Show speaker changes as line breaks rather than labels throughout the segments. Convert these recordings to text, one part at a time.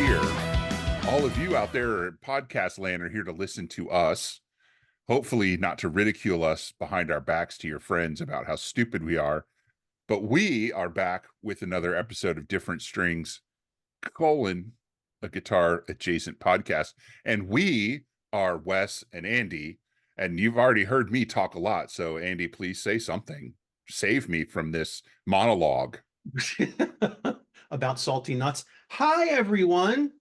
here. All of you out there at podcast land are here to listen to us. Hopefully not to ridicule us behind our backs to your friends about how stupid we are. But we are back with another episode of Different Strings, a guitar adjacent podcast. And we are Wes and Andy. And you've already heard me talk a lot. So Andy, please say something. Save me from this monologue.
About salty nuts. Hi, everyone.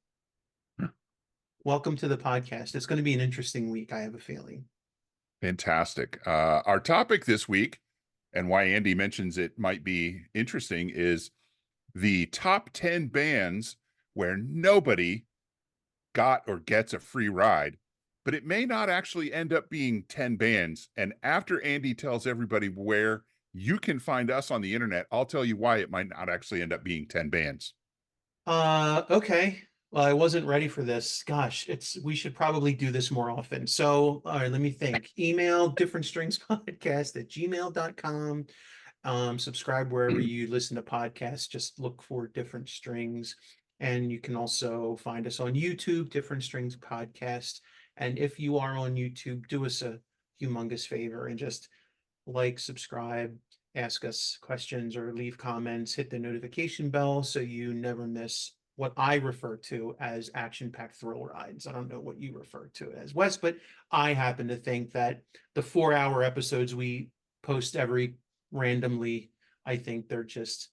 Welcome to the podcast. It's going to be an interesting week, I have a feeling.
Fantastic. Our topic this week, and why Andy mentions it might be interesting, is the top 10 bands where nobody got or gets a free ride, but it may not actually end up being 10 bands. And after Andy tells everybody where you can find us on the internet, I'll tell you why it might not actually end up being 10 bands.
Okay. Well, I wasn't ready for this. Gosh, we should probably do this more often. So, all right, let me think. Email differentstringspodcast@gmail.com. Subscribe wherever you listen to podcasts. Just look for Different Strings. And you can also find us on YouTube, Different Strings Podcast. And if you are on YouTube, do us a humongous favor and just like, subscribe, ask us questions, or leave comments. Hit the notification bell so you never miss what I refer to as action-packed thrill rides. I don't know what you refer to it as, Wes, but I happen to think that the 4-hour episodes we post every randomly, I think they're just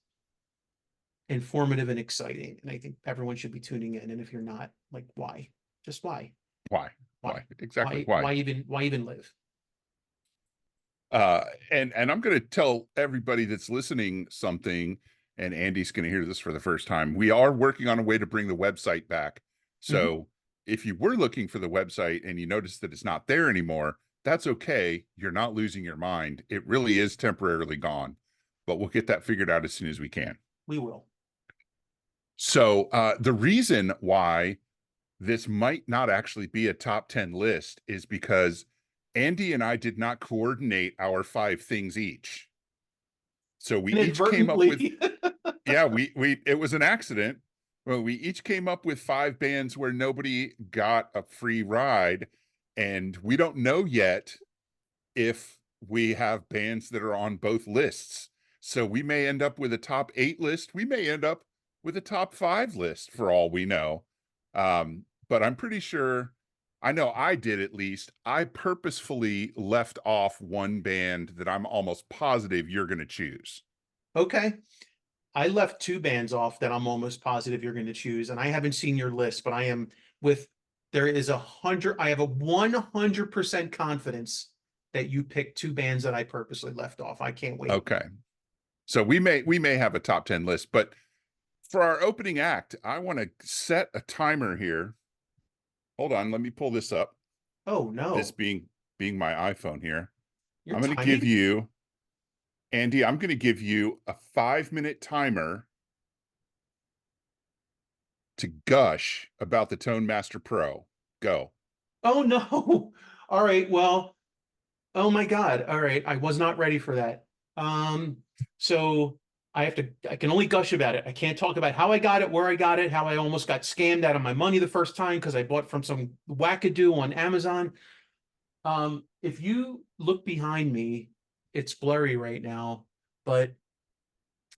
informative and exciting. And I think everyone should be tuning in. And if you're not, like, why? Just why?
Why? Exactly. Why?
Why even live?
And I'm going to tell everybody that's listening something, and Andy's going to hear this for the first time. We are working on a way to bring the website back. So if you were looking for the website and you notice that it's not there anymore, that's okay. You're not losing your mind. It really is temporarily gone, but we'll get that figured out as soon as we can.
We will.
So the reason why this might not actually be a top 10 list is because Andy and I did not coordinate our 5 things each. So we each came up with, it was an accident. Well, we each came up with 5 bands where nobody got a free ride. And we don't know yet if we have bands that are on both lists. So we may end up with a top 8 list. We may end up with a top 5 list for all we know. But I'm pretty sure, I know I did at least, I purposefully left off one band that I'm almost positive you're going to choose.
Okay. I left 2 bands off that I'm almost positive you're going to choose, and I haven't seen your list, but I have a 100% confidence that you picked 2 bands that I purposely left off. I can't wait.
Okay. So we may have a top 10 list, but for our opening act, I want to set a timer here. Hold on, let me pull this up.
Oh no.
This being my iPhone here.
You're
I'm going to give you, Andy, I'm going to give you a 5-minute timer to gush about the Tone Master Pro. Go.
Oh no. All right. Well, oh my God. All right. I was not ready for that. So I can only gush about it. I can't talk about how I got it, where I got it, how I almost got scammed out of my money the first time because I bought from some wackadoo on Amazon. If you look behind me, it's blurry right now, but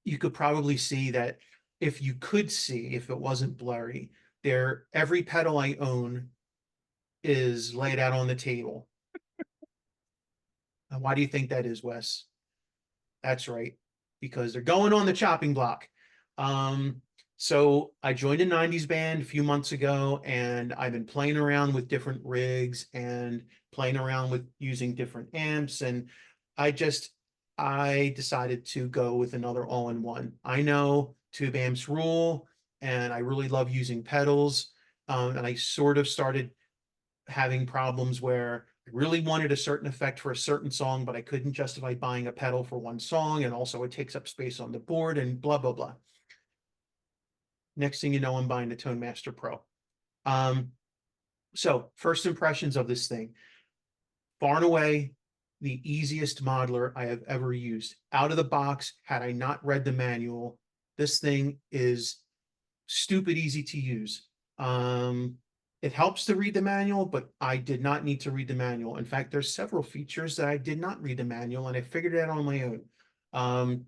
you could probably see that if it wasn't blurry, every pedal I own is laid out on the table. And why do you think that is, Wes? That's right, because they're going on the chopping block. So I joined a 90s band a few months ago, and I've been playing around with different rigs and playing around with using different amps. And I decided to go with another all-in-one. I know tube amps rule, and I really love using pedals. And I sort of started having problems where I really wanted a certain effect for a certain song, but I couldn't justify buying a pedal for one song. And also it takes up space on the board and blah, blah, blah. Next thing you know, I'm buying the Tone Master Pro. So first impressions of this thing, far and away, the easiest modeler I have ever used. Out of the box, had I not read the manual, this thing is stupid easy to use. Um, it helps to read the manual, but I did not need to read the manual. In fact, there's several features that I did not read the manual and I figured it out on my own. Um,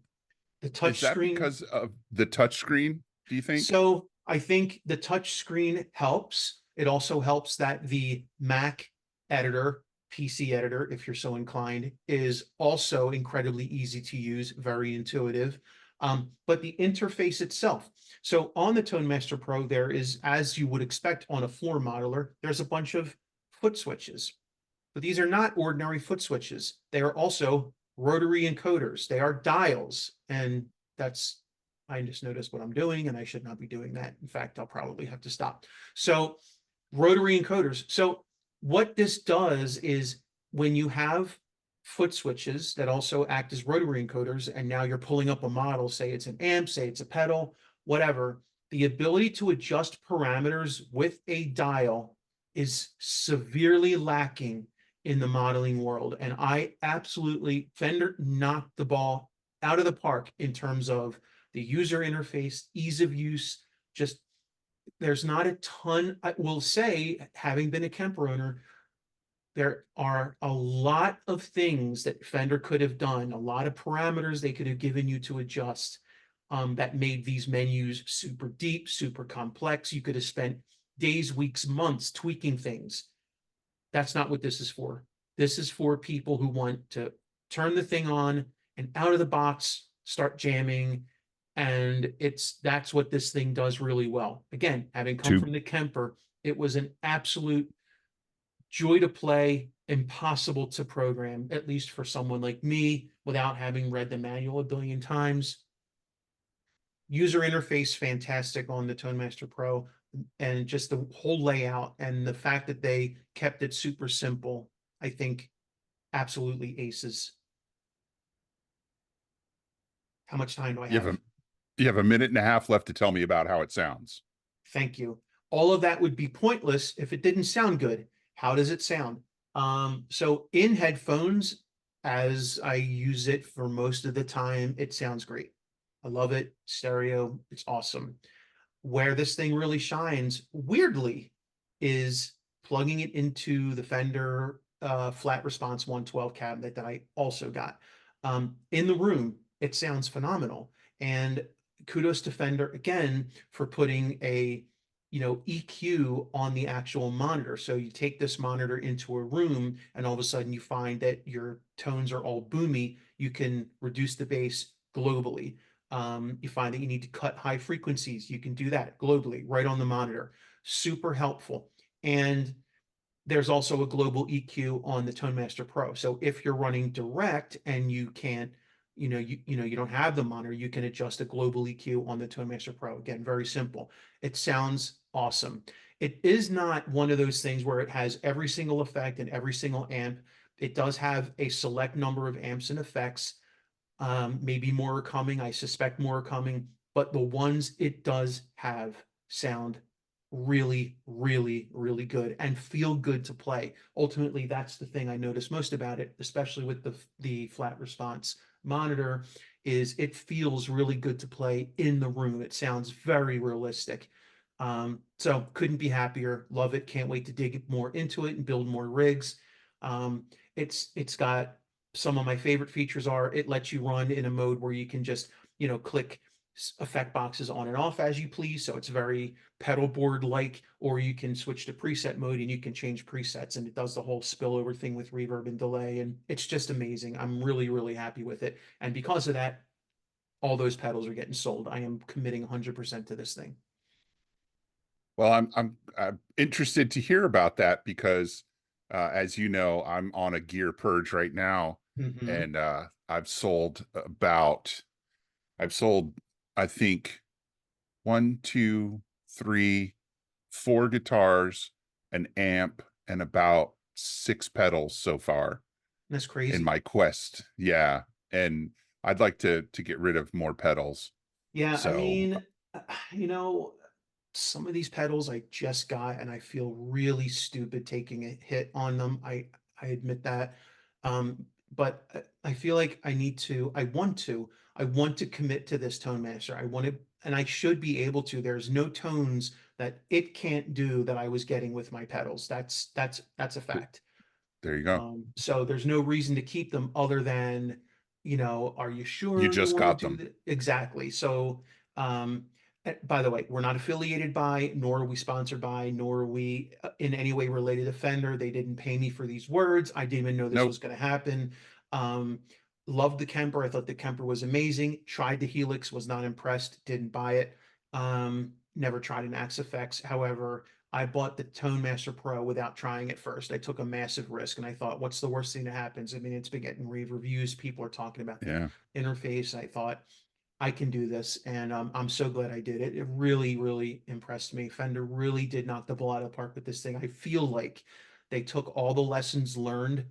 the
Is
touch
that
screen.
because of the touchscreen, do you think?
So I think the touch screen helps. It also helps that the Mac editor, PC editor, if you're so inclined, is also incredibly easy to use, very intuitive. But the interface itself. So on the ToneMaster Pro, there is, as you would expect on a floor modeler, there's a bunch of foot switches. But these are not ordinary foot switches. They are also rotary encoders. They are dials. And that's, I just noticed what I'm doing and I should not be doing that. In fact, I'll probably have to stop. So rotary encoders. So what this does is when you have foot switches that also act as rotary encoders, and now you're pulling up a model, say it's an amp, say it's a pedal, whatever, the ability to adjust parameters with a dial is severely lacking in the modeling world. And I absolutely, Fender knocked the ball out of the park in terms of the user interface, ease of use. Just there's not a ton, I will say, having been a Kemper owner, there are a lot of things that Fender could have done, a lot of parameters they could have given you to adjust, that made these menus super deep, super complex. You could have spent days, weeks, months tweaking things. That's not what this is for. This is for people who want to turn the thing on and out of the box start jamming. And that's what this thing does really well. Again, having come
Two
from the Kemper, it was an absolute joy to play, impossible to program, at least for someone like me, without having read the manual a billion times. User interface fantastic on the ToneMaster Pro, and just the whole layout and the fact that they kept it super simple, I think absolutely aces. How much time do I
you have
have?
a you have a minute and a half left to tell me about how it sounds.
Thank you. All of that would be pointless if it didn't sound good. How does it sound? So in headphones, as I use it for most of the time, it sounds great. I love it. Stereo, it's awesome. Where this thing really shines, weirdly, is plugging it into the Fender flat response 112 cabinet that I also got. In the room, it sounds phenomenal. And kudos to Fender again for putting a EQ on the actual monitor. So you take this monitor into a room and all of a sudden you find that your tones are all boomy. You can reduce the bass globally. You find that you need to cut high frequencies. You can do that globally right on the monitor. Super helpful. And there's also a global EQ on the ToneMaster Pro. So if you're running direct and you can't, you don't have the monitor, you can adjust a global EQ on the ToneMaster Pro. Again, very simple. It sounds awesome. It is not one of those things where it has every single effect and every single amp. It does have a select number of amps and effects. Maybe more are coming. I suspect more are coming, but the ones it does have sound really, really, really good and feel good to play. Ultimately, that's the thing I notice most about it, especially with the flat response monitor, is it feels really good to play in the room. It sounds very realistic. So couldn't be happier. Love it. Can't wait to dig more into it and build more rigs. Um, it's got some of my favorite features are it lets you run in a mode where you can just, click effect boxes on and off as you please. So it's very pedal board like, or you can switch to preset mode and you can change presets and it does the whole spillover thing with reverb and delay. And it's just amazing. I'm really, really happy with it. And because of that, all those pedals are getting sold. I am committing 100% to this thing.
Well, I'm interested to hear about that because, as you know, I'm on a gear purge right now,
Mm-hmm.
and I've sold, I think, one, two, three, four guitars, an amp, and about six pedals so far
That's
in
crazy.
my quest. Yeah, and I'd like to get rid of more pedals.
Yeah, I
So,
mean, uh, you know, some of these pedals I just got and I feel really stupid taking a hit on them. I admit that. But I feel like I want to commit to this Tone Master. I want to, and I should be able to. There's no tones that it can't do that I was getting with my pedals. That's a fact.
There you go.
So there's no reason to keep them other than, are you
You
sure you
just
want to
got
do
them.
that? Exactly. So, by the way, we're not affiliated by, nor are we sponsored by, nor are we in any way related to Fender. They didn't pay me for these words. I didn't even know this was
Nope.
going to happen. Um, Loved the Kemper. I thought the Kemper was amazing. Tried the Helix, was not impressed. Didn't buy it. Never tried an Axe Effects. However, I bought the Tone Master Pro without trying it first. I took a massive risk and I thought, what's the worst thing that happens? I mean, it's been getting rave reviews. People are talking about the
Yeah.
interface. I thought I can do this. And I'm so glad I did it. It really, really impressed me. Fender really did knock the ball out of the park with this thing. I feel like they took all the lessons learned.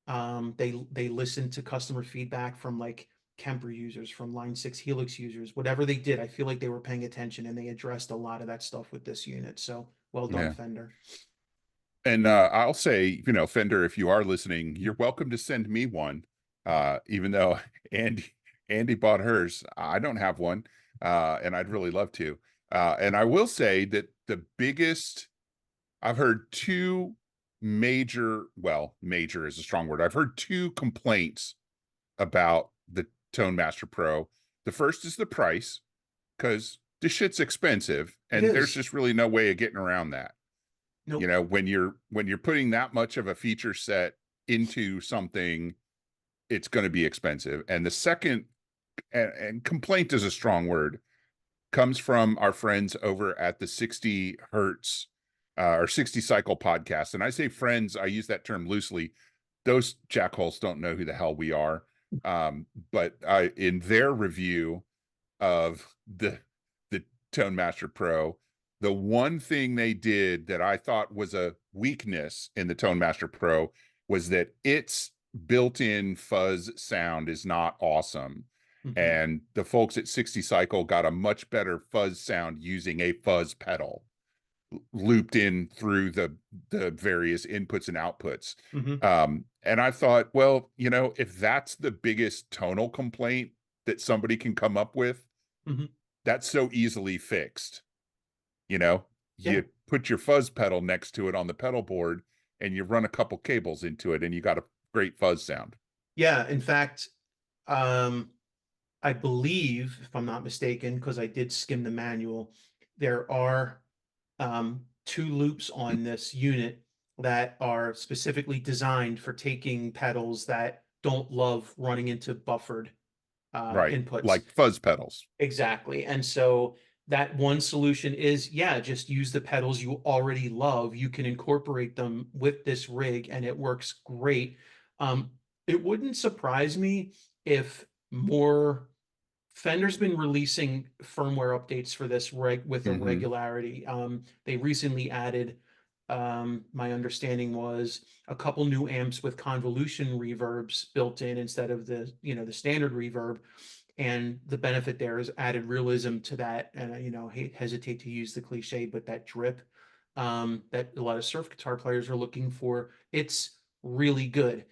They listened to customer feedback from like Kemper users, from Line 6 Helix users, whatever they did. I feel like they were paying attention and they addressed a lot of that stuff with this unit. So well done,
Yeah.
Fender.
And I'll say, Fender, if you are listening, you're welcome to send me one. Even though Andy bought hers, I don't have one, and I'd really love to. And I will say that the biggest, I've heard two major, well, major is a strong word. I've heard two complaints about the Tone Master Pro. The first is the price, because this shit's expensive,
It
and there's
is.
just really no way of getting around that.
Nope.
When you're putting that much of a feature set into something, it's going to be expensive. And the second, and complaint is a strong word, comes from our friends over at the 60 hertz or 60 cycle podcast. And I say friends, I use that term loosely. Those jackholes don't know who the hell we are. But in their review of the Tone Master Pro, the one thing they did that I thought was a weakness in the Tone Master Pro was that its built-in fuzz sound is not awesome.
Mhm.
And the folks at 60 Cycle got a much better fuzz sound using a fuzz pedal looped in through the various inputs and outputs.
Mhm.
And I thought, well, if that's the biggest tonal complaint that somebody can come up with,
Mhm.
that's so easily fixed. You know,
Yeah.
you put your fuzz pedal next to it on the pedal board and you run a couple cables into it and you got a great fuzz sound.
Yeah. In fact, um, I believe, if I'm not mistaken, because I did skim the manual, there are two loops on this unit that are specifically designed for taking pedals that don't love running into buffered
Right.
inputs.
Like fuzz pedals.
Exactly. And so that one solution is, yeah, just use the pedals you already love. You can incorporate them with this rig and it works great. Um, it wouldn't surprise me if more Fender's been releasing firmware updates for this with a
Mm-hmm.
regularity. They recently added, my understanding was a couple new amps with convolution reverbs built in instead of the standard reverb. And the benefit there is added realism to that. And hesitate to use the cliche, but that drip that a lot of surf guitar players are looking for, it's really good.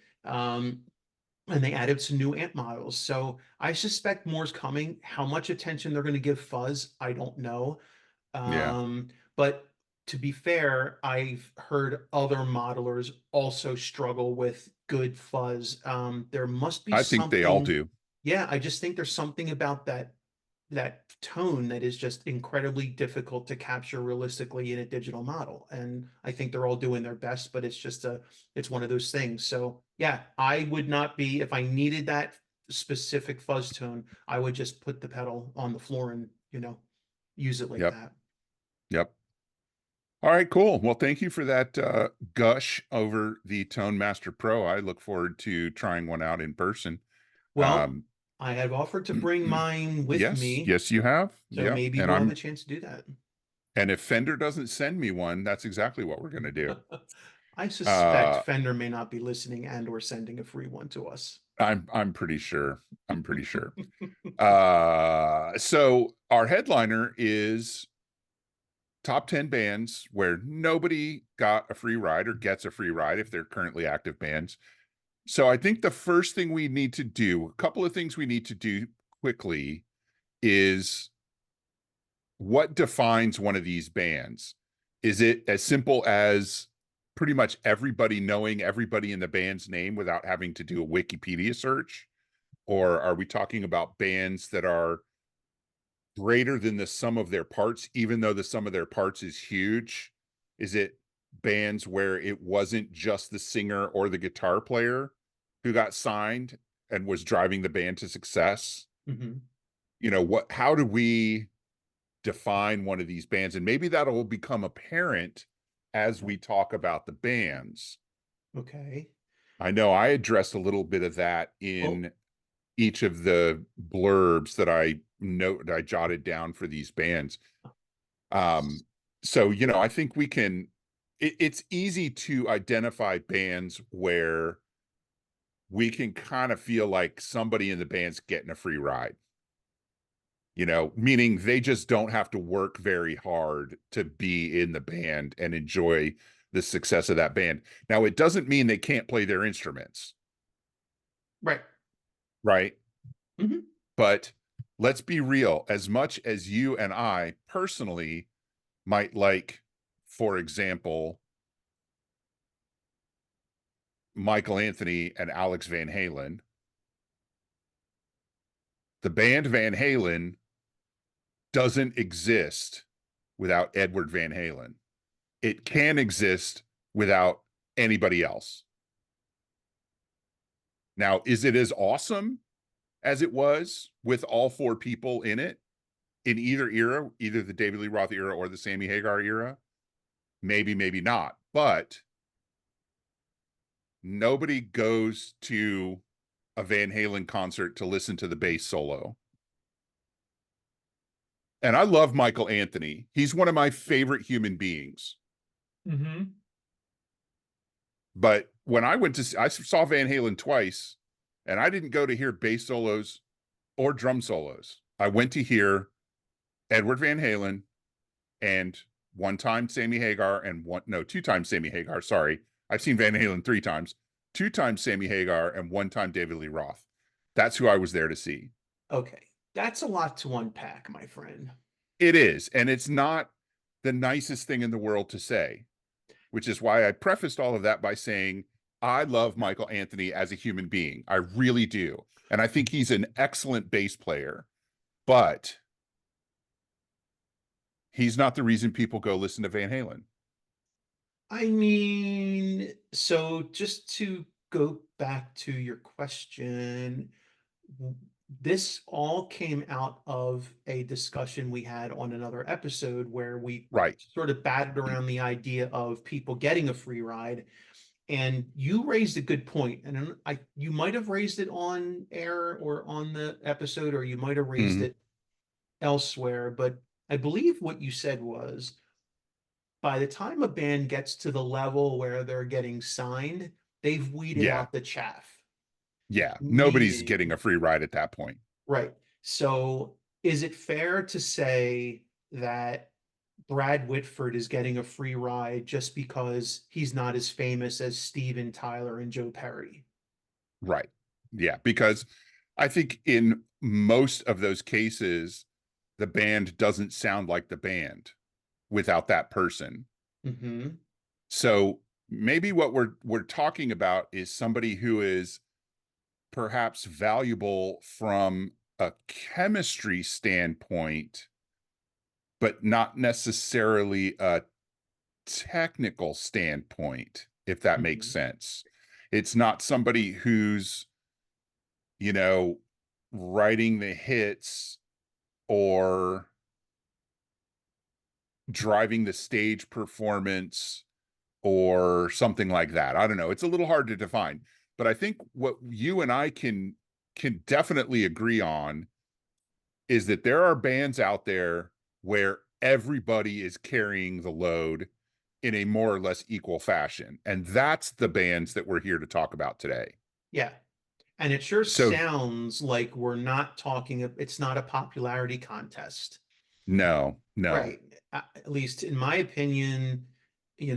And they added some new amp models. So I suspect more's coming. How much attention they're going to give fuzz, I don't know.
Yeah.
But to be fair, I've heard other modelers also struggle with good fuzz. There must be
I think they all
something.
do.
Yeah, I just think there's something about that tone that is just incredibly difficult to capture realistically in a digital model. And I think they're all doing their best, but it's one of those things. So yeah, I would not be, if I needed that specific fuzz tone, I would just put the pedal on the floor and, use it like
Yep.
that.
Yep. All right, cool. Well, thank you for that gush over the Tone Master Pro. I look forward to trying one out in person.
Well,
Um,
I have offered to bring mine with
yes,
me,
yes, you have.
so
Yep.
maybe
And
we'll have a
I'm
chance to do that.
and if Fender doesn't send me one, that's exactly what we're gonna do.
I suspect
Uh,
Fender may not be listening and or sending a free one to us.
I'm pretty sure. I'm pretty sure. So our headliner is top 10 bands where nobody got a free ride or gets a free ride if they're currently active bands. So I think the first thing we need to do, a couple of things we need to do quickly, is what defines one of these bands? Is it as simple as pretty much everybody knowing everybody in the band's name without having to do a Wikipedia search? Or are we talking about bands that are greater than the sum of their parts, even though the sum of their parts is huge? Is it bands where it wasn't just the singer or the guitar player who got signed and was driving the band to success?
Hmm.
How do we define one of these bands? And maybe that'll become apparent as we talk about the bands.
Okay.
I know I addressed a little bit of that
Well,
in each of the blurbs that I jotted down for these bands. Um, so I think it's easy to identify bands where we can kind of feel like somebody in the band's getting a free ride, meaning they just don't have to work very hard to be in the band and enjoy the success of that band. Now, it doesn't mean they can't play their instruments,
right.
right?
Hmm.
But let's be real. As much as you and I personally might like, for example, Michael Anthony and Alex Van Halen, the band Van Halen doesn't exist without Edward Van Halen. It can exist without anybody else. Now, is it as awesome as it was with all four people in it in either era, either the David Lee Roth era or the Sammy Hagar era? Maybe, maybe not. But nobody goes to a Van Halen concert to listen to the bass solo. And I love Michael Anthony. He's one of my favorite human beings.
Hmm.
But when I saw Van Halen twice, and I didn't go to hear bass solos or drum solos. I went to hear Edward Van Halen and one time Sammy Hagar and two times Sammy Hagar. Sorry. I've seen Van Halen three times, two times Sammy Hagar and one time David Lee Roth. That's who I was there to see.
Okay. That's a lot to unpack, my friend.
It is. And it's not the nicest thing in the world to say, which is why I prefaced all of that by saying, I love Michael Anthony as a human being. I really do. And I think he's an excellent bass player, but he's not the reason people go listen to Van Halen.
I mean, so just to go back to your question, w- this all came out of a discussion we had on another episode where we
Right.
sort of batted around the idea of people getting a free ride. And you raised a good point, and you might have raised it on air or on the episode, or you might have raised
Mm-hmm.
it elsewhere. But I believe what you said was by the time a band gets to the level where they're getting signed, they've weeded
Yeah.
out the chaff.
Yeah. Nobody's getting
Meaning,
a free ride at that point.
right. So is it fair to say that Brad Whitford is getting a free ride just because he's not as famous as Steven Tyler and Joe Perry?
Right. Yeah. Because I think in most of those cases, the band doesn't sound like the band without that person.
Hmm.
So maybe what we're talking about is somebody who is perhaps valuable from a chemistry standpoint, but not necessarily a technical standpoint, if that makes
Hmm.
sense. It's not somebody who's, you know, writing the hits or driving the stage performance or something like that. I don't know. It's a little hard to define, but I think what you and I can definitely agree on is that there are bands out there where everybody is carrying the load in a more or less equal fashion. And that's the bands that we're here to talk about today.
Yeah. And it sure
So,
sounds like we're not talking, it's not a popularity contest.
no, no.
Right. At least in my opinion, I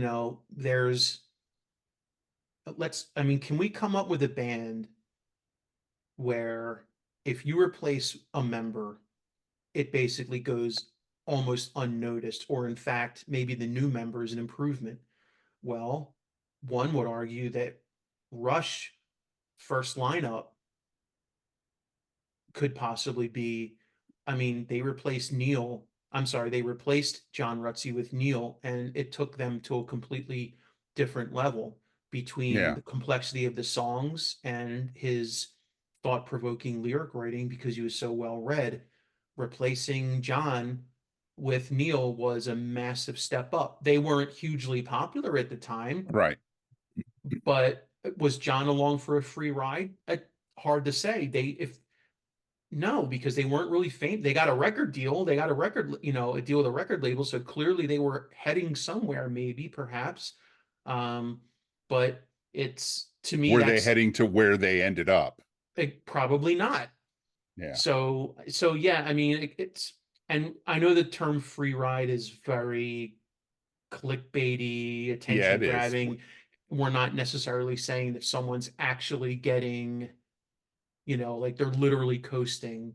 mean, can we come up with a band where if you replace a member, it basically goes almost unnoticed, or in fact, maybe the new member is an improvement? Well, one would argue that Rush first lineup could possibly be, I mean, they replaced Neil. I'm sorry, they replaced John Rutsey with Neil, and it took them to a completely different level between
Yeah.
the complexity of the songs and his thought-provoking lyric writing because he was so well read. Replacing John with Neil was a massive step up. They weren't hugely popular at the time,
Right.
but was John along for a free ride? Hard to say. They if No, because they weren't really famous. They got a record deal. They got a record, a deal with a record label. So clearly they were heading somewhere, maybe, perhaps. Um, but it's to me,
Were they
that's
heading to where they ended up?
probably not.
Yeah.
So yeah, I mean, and I know the term free ride is very clickbaity,
Yeah,
attention
it is.
grabbing. We're not necessarily saying that someone's actually getting, like they're literally coasting.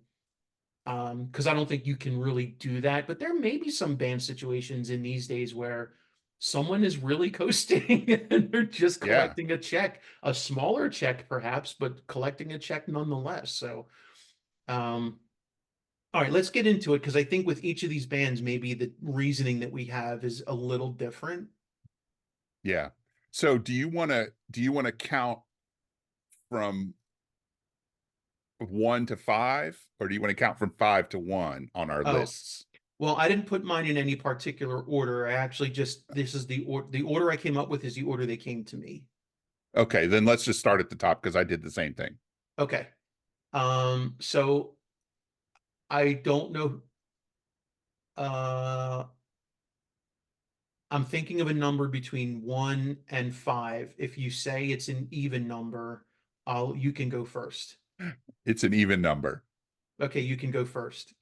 Because I don't think you can really do that. But there may be some band situations in these days where someone is really coasting and they're just
Yeah.
collecting a check, a smaller check perhaps, but collecting a check nonetheless. So, um, all right, let's get into it because I think with each of these bands, maybe the reasoning that we have is a little different.
Yeah. So do you want to count from 1 to 5, or do you want to count from 5 to 1 on our
Oh,
lists?
well, I didn't put mine in any particular order. I actually just this is the order I came up with is the order they came to me.
Okay, then let's just start at the top because I did the same thing.
Okay. So I don't know. Uh, I'm thinking of a number between 1 and 5. If you say it's an even number, you can go first.
It's an even number.
Okay, you can go first.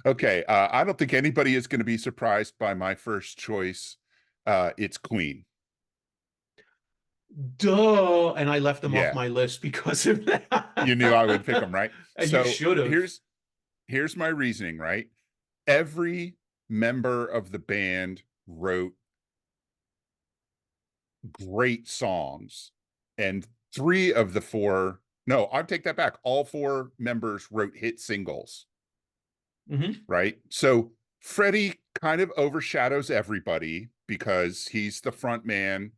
Okay, I don't think anybody is going to be surprised by my first choice. It's Queen.
Duh, and I left them off
Yeah,
my list because of
you knew I would pick
that.
them, right?
And you
So
should have.
here's my reasoning, right? Every member of the band wrote great songs, and three of the four, no, I'll take that back. All four members wrote hit singles,
Hmm.
right? So Freddie kind of overshadows everybody because he's the front man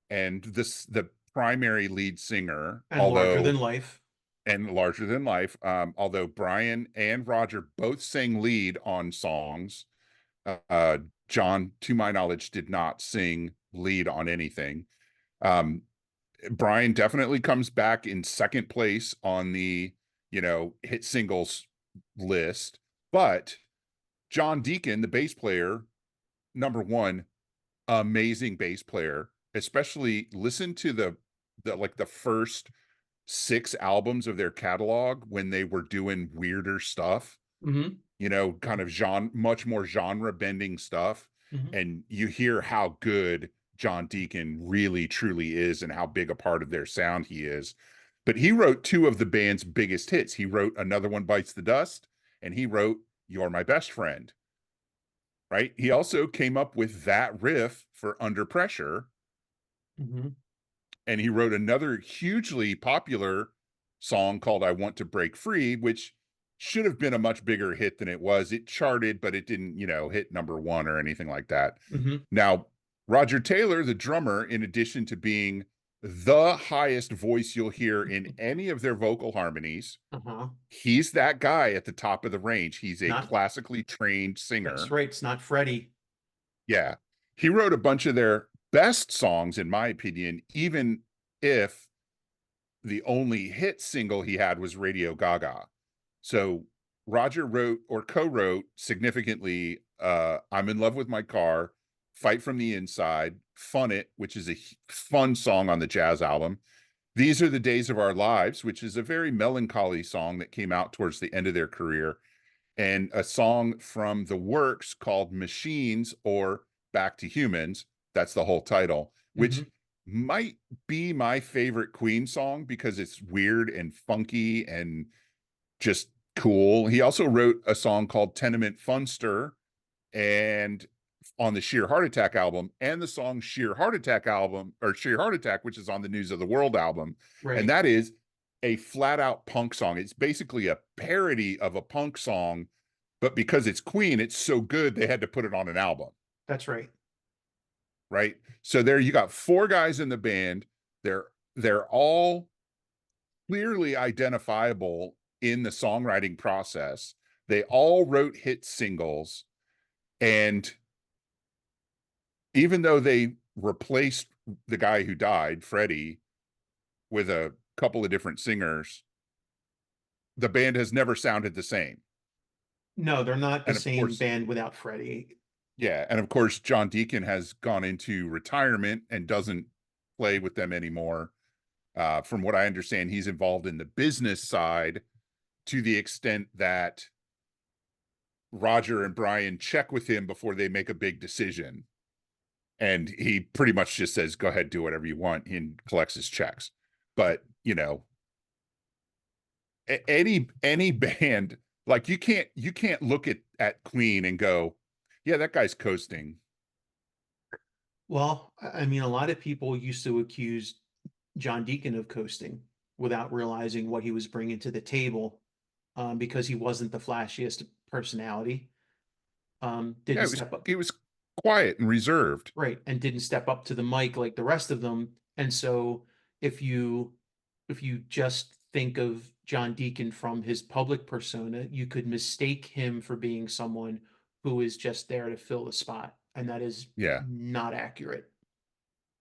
and the primary lead singer,
And larger than
although
life.
and larger than life. Although Brian and Roger both sang lead on songs, uh, John, to my knowledge, did not sing lead on anything. Um, Brian definitely comes back in second place on the, hit singles list, but John Deacon, the bass player, number one, amazing bass player. Especially listen to the first 6 albums of their catalog when they were doing weirder stuff,
Hmm.
kind of much more genre bending stuff.
Hmm.
And you hear how good John Deacon really truly is and how big a part of their sound he is. But he wrote two of the band's biggest hits. He wrote Another One Bites the Dust, and he wrote You're My Best Friend, right? He also came up with that riff for Under Pressure,
Hmm.
and he wrote another hugely popular song called I Want to Break Free, which should have been a much bigger hit than it was. It charted, but it didn't, hit number one or anything like that.
Hmm.
Now, Roger Taylor, the drummer, in addition to being the highest voice you'll hear in any of their vocal harmonies,
Uh-huh.
he's that guy at the top of the range. He's a
Not,
classically trained
that's
singer.
right. It's not Freddie.
Yeah. He wrote a bunch of their best songs, in my opinion, even if the only hit single he had was Radio Gaga. So Roger wrote or co-wrote significantly I'm in Love with My Car, Fight from the Inside, Fun It, which is a fun song on the jazz album. These Are the Days of Our Lives, which is a very melancholy song that came out towards the end of their career, and a song from The Works called Machines or Back to Humans. That's the whole title,
Hmm.
which might be my favorite Queen song because it's weird and funky and just Cool. He also wrote a song called Tenement Funster and on the Sheer Heart Attack album, and the song Sheer Heart Attack album, or Sheer Heart Attack, which is on the News of the World album. And
Right.
that is a flat out punk song. It's basically a parody of a punk song, but because it's Queen, it's so good they had to put it on an album.
That's right.
Right. So there you got four guys in the band. They're all clearly identifiable in the songwriting process. They all wrote hit singles. And even though they replaced the guy who died, Freddie, with a couple of different singers, the band has never sounded the same.
No, they're not the
And of
same
course,
band without Freddie.
yeah. And of course, John Deacon has gone into retirement and doesn't play with them anymore. From what I understand, he's involved in the business side to the extent that Roger and Brian check with him before they make a big decision. And he pretty much just says, go ahead, do whatever you want, and collects his checks. But, you know, any band, like you can't look at Queen and go, yeah, that guy's coasting.
Well, I mean, a lot of people used to accuse John Deacon of coasting without realizing what he was bringing to the table, because he wasn't the flashiest personality.
Yeah,
Didn't step up,
it was quiet and reserved.
right, and didn't step up to the mic like the rest of them. And so if you just think of John Deacon from his public persona, you could mistake him for being someone who is just there to fill the spot, and that is
Yeah,
not accurate.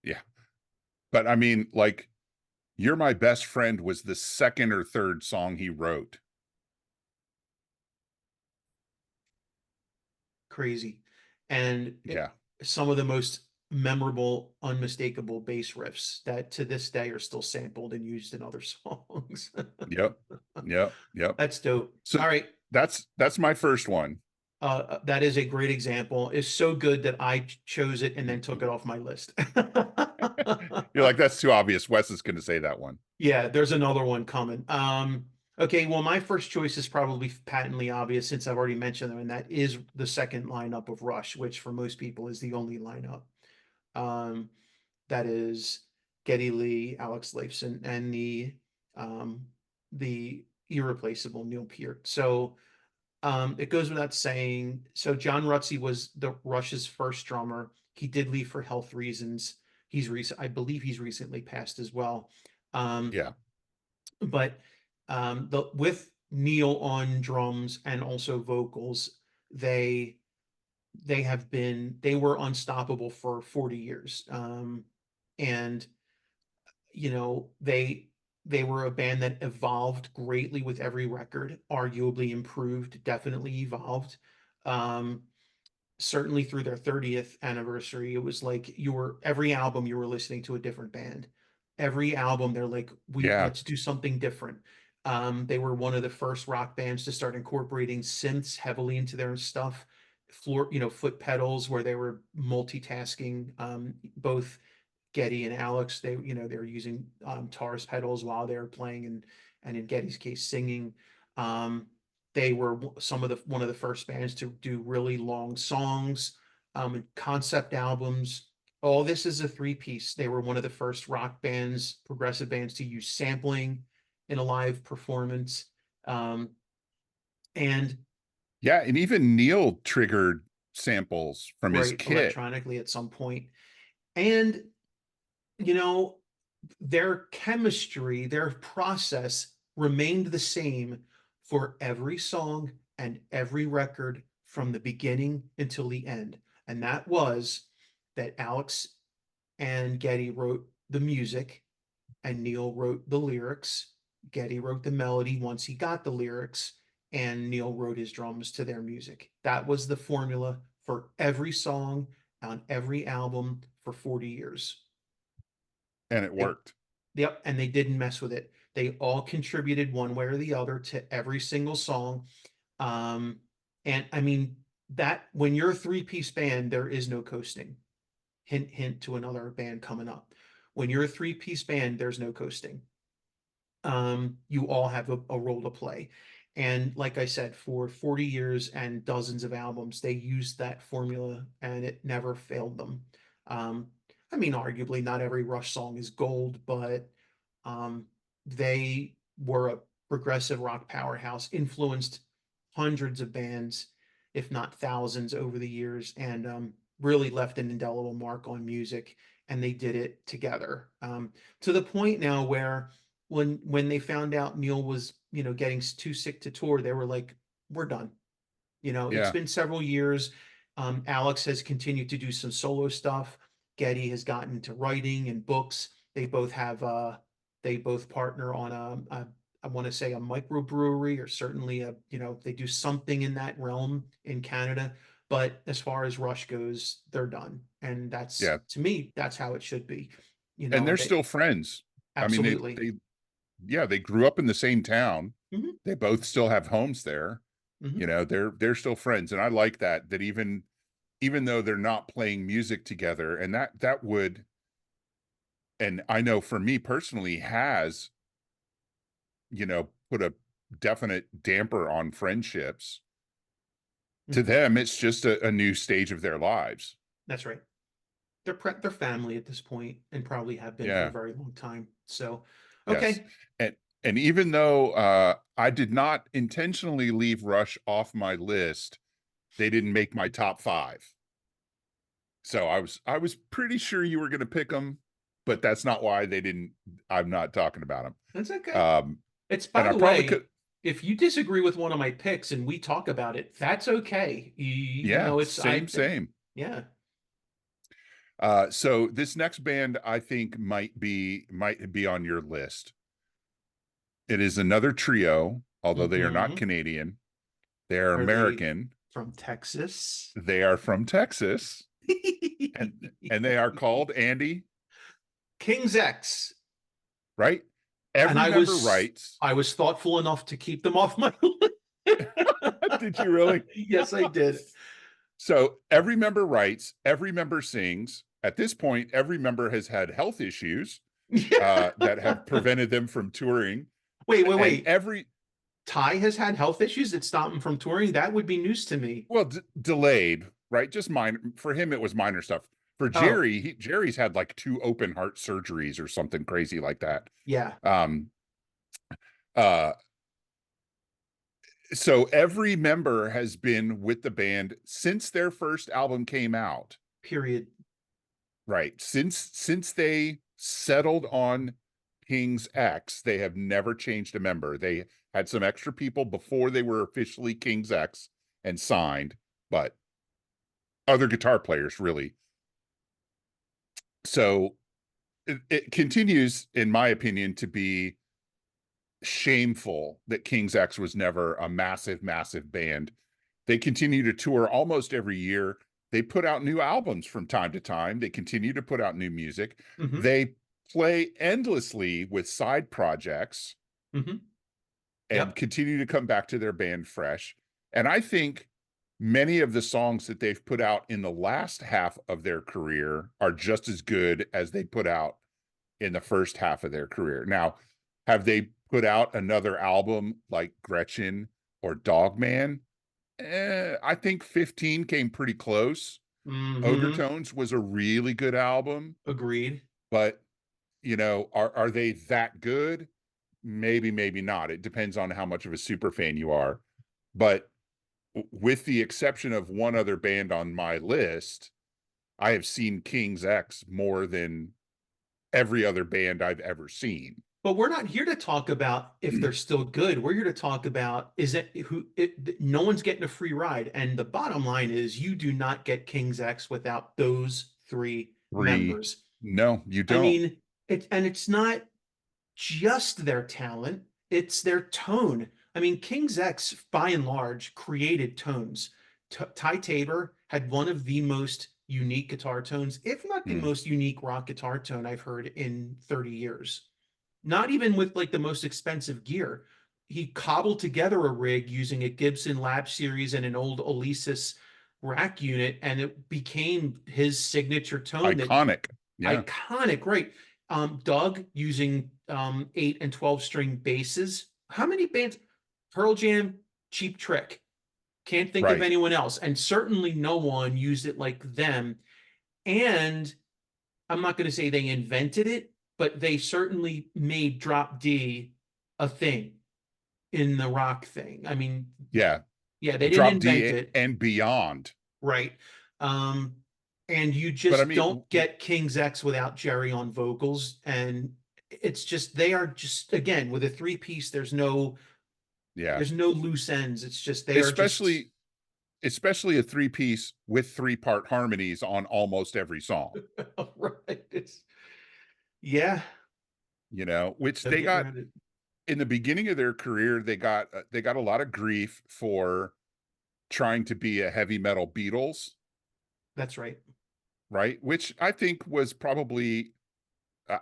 yeah. But I mean, like, You're My Best Friend was the second or third song he wrote.
Crazy. And
Yeah.
some of the most memorable, unmistakable bass riffs that to this day are still sampled and used in other songs.
Yep. Yep. Yep.
That's dope.
So
All right.
that's my first one.
That is a great example. It's so good that I chose it and then took it off my list.
You're like, that's too obvious. Wes is going to say that one.
Yeah, there's another one coming. Okay, well, my first choice is probably patently obvious since I've already mentioned them, and that is the second lineup of Rush, which for most people is the only lineup. Um, that is Geddy Lee, Alex Lifeson, and um, the irreplaceable Neil Peart. So it goes without saying. So John Rutsey was the Rush's first drummer. He did leave for health reasons. I believe he's recently passed as well. Um,
Yeah.
but with Neil on drums and also vocals, they they were unstoppable for 40 years. And you know, they were a band that evolved greatly with every record, arguably improved, definitely evolved. Um, Certainly through their 30th anniversary, it was like every album you were listening to a different band. Every album they're like, we
Yeah.
let's do something different. They were one of the first rock bands to start incorporating synths heavily into their stuff. Foot pedals where they were multitasking, both Geddy and Alex, they were using Tars pedals while they were playing, and in Geddy's case, singing. Um, they were one of the first bands to do really long songs, and concept albums. All this is a three-piece. They were one of the first rock bands, progressive bands to use sampling in a live performance. Um, and
Yeah. And even Neil triggered samples from his
right,
kit.
electronically at some point. And you know, their chemistry, their process remained the same for every song and every record from the beginning until the end. And that was that Alex and Geddy wrote the music and Neil wrote the lyrics. Geddy wrote the melody once he got the lyrics, and Neil wrote his drums to their music. That was the formula for every song on every album for 40 years.
And it
They
worked.
Yep, and they didn't mess with it. They all contributed one way or the other to every single song. Um, and I mean that when you're a three-piece band, there is no coasting. Hint, hint to another band coming up. When you're a three-piece band, there's no coasting. You all have a role to play. And like I said, for 40 years and dozens of albums, they used that formula and it never failed them. Um, I mean, arguably, not every Rush song is gold, but um, they were a progressive rock powerhouse, influenced hundreds of bands, if not thousands, over the years, and really left an indelible mark on music. And they did it together, to the point now where when they found out Neil was, getting too sick to tour, they were like, "We're done." It's
Yeah.
been several years. Alex has continued to do some solo stuff. Geddy has gotten into writing and books. They both partner on I want to say a microbrewery, or certainly they do something in that realm in Canada. But as far as Rush goes, they're done. And that's,
Yeah.
to me, that's how it should be.
And they're
They
still friends. I mean,
absolutely.
yeah, they grew up in the same town.
Hmm.
They both still have homes there.
Hmm.
They're still friends. And I like that even though they're not playing music together, and that would, and I know for me personally has, put a definite damper on friendships. To
Hmm.
them, it's just a new stage of their lives.
That's right. They're family at this point and probably have been for a
Yeah.
very long time. So,
Yes.
okay.
And even though I did not intentionally leave Rush off my list, they didn't make my top five. So I was pretty sure you were going to pick them, but that's not why they didn't. I'm not talking about them.
That's okay.
Um,
It's,
and
by
I
the
probably
way,
could.
if you disagree with one of my picks and we talk about it, that's okay.
Yeah,
It's
same.
yeah.
So this next band I think might be on your list. It is another trio, although they are not
Hmm.
Canadian. They are
Are they
American.
from Texas?
They are from Texas, and they are called Andy,
King's X.
right?
And
Every member writes.
I was thoughtful enough to keep them off my list.
Did you really?
Yes, I did.
So every member writes, every member sings. At this point, every member has had health issues
Yeah.
that have prevented them from touring, and
Wait.
every
Ty has had health issues that stop him from touring. That would be news to me.
well delayed, right? Just minor for him. It was minor stuff. For
Oh,
Jerry, Jerry's had like 2 open heart surgeries or something crazy like that.
yeah.
Um, uh, so every member has been with the band since their first album came out.
Period.
Right. Since they settled on King's X, they have never changed a member. They had some extra people before they were officially King's X and signed, but other guitar players really. So it continues, in my opinion, to be shameful that King's X was never a massive, massive band. They continue to tour almost every year. They put out new albums from time to time. They continue to put out new music.
Hmm.
They play endlessly with side projects
Hmm.
and
Yep.
continue to come back to their band fresh. And I think many of the songs that they've put out in the last half of their career are just as good as they put out in the first half of their career. Now, have they put out another album like Gretchen or Dogman? I think 15 came pretty close. Ogre
Hmm.
Tones was a really good album,
Agreed.
but are they that good? Maybe, maybe not. It depends on how much of a super fan you are. But with the exception of one other band on my list, I have seen King's X more than every other band I've ever seen.
But we're not here to talk about if they're still good. We're here to talk about, is it who it no one's getting a free ride. And the bottom line is you do not get King's X without those three
Three.
members.
No, you
I
don't.
mean, it's not just their talent, it's their tone. I mean, King's X, by and large, created tones. Ty Tabor had one of the most unique guitar tones, if not the
Mm.
most unique rock guitar tone I've heard in 30 years. Not even with like the most expensive gear. He cobbled together a rig using a Gibson Lab Series and an old Alesis rack unit, and it became his signature tone that
Iconic. Yeah.
iconic, right? Doug using 8 and 12 string basses. How many bands? Pearl Jam, Cheap Trick. Can't think of
Right.
anyone else. And certainly no one used it like them. And I'm not going to say they invented it, but they certainly made drop D a thing in the rock thing. I mean,
Yeah.
yeah, they didn't
Drop
invent
D
it,
and beyond.
right? Um, and you
But I
just
mean,
don't get King's X without Jerry on vocals. And it's just, they are just, again, with a three piece,
yeah.
there's no loose ends. It's just, they are just,
Especially especially a three piece with three-part harmonies on almost every song,
right. It's, yeah,
which
no
they
getting
got
around it.
in the beginning of their career. They got a lot of grief for trying to be a heavy metal Beatles,
That's right.
right? Which I think was probably,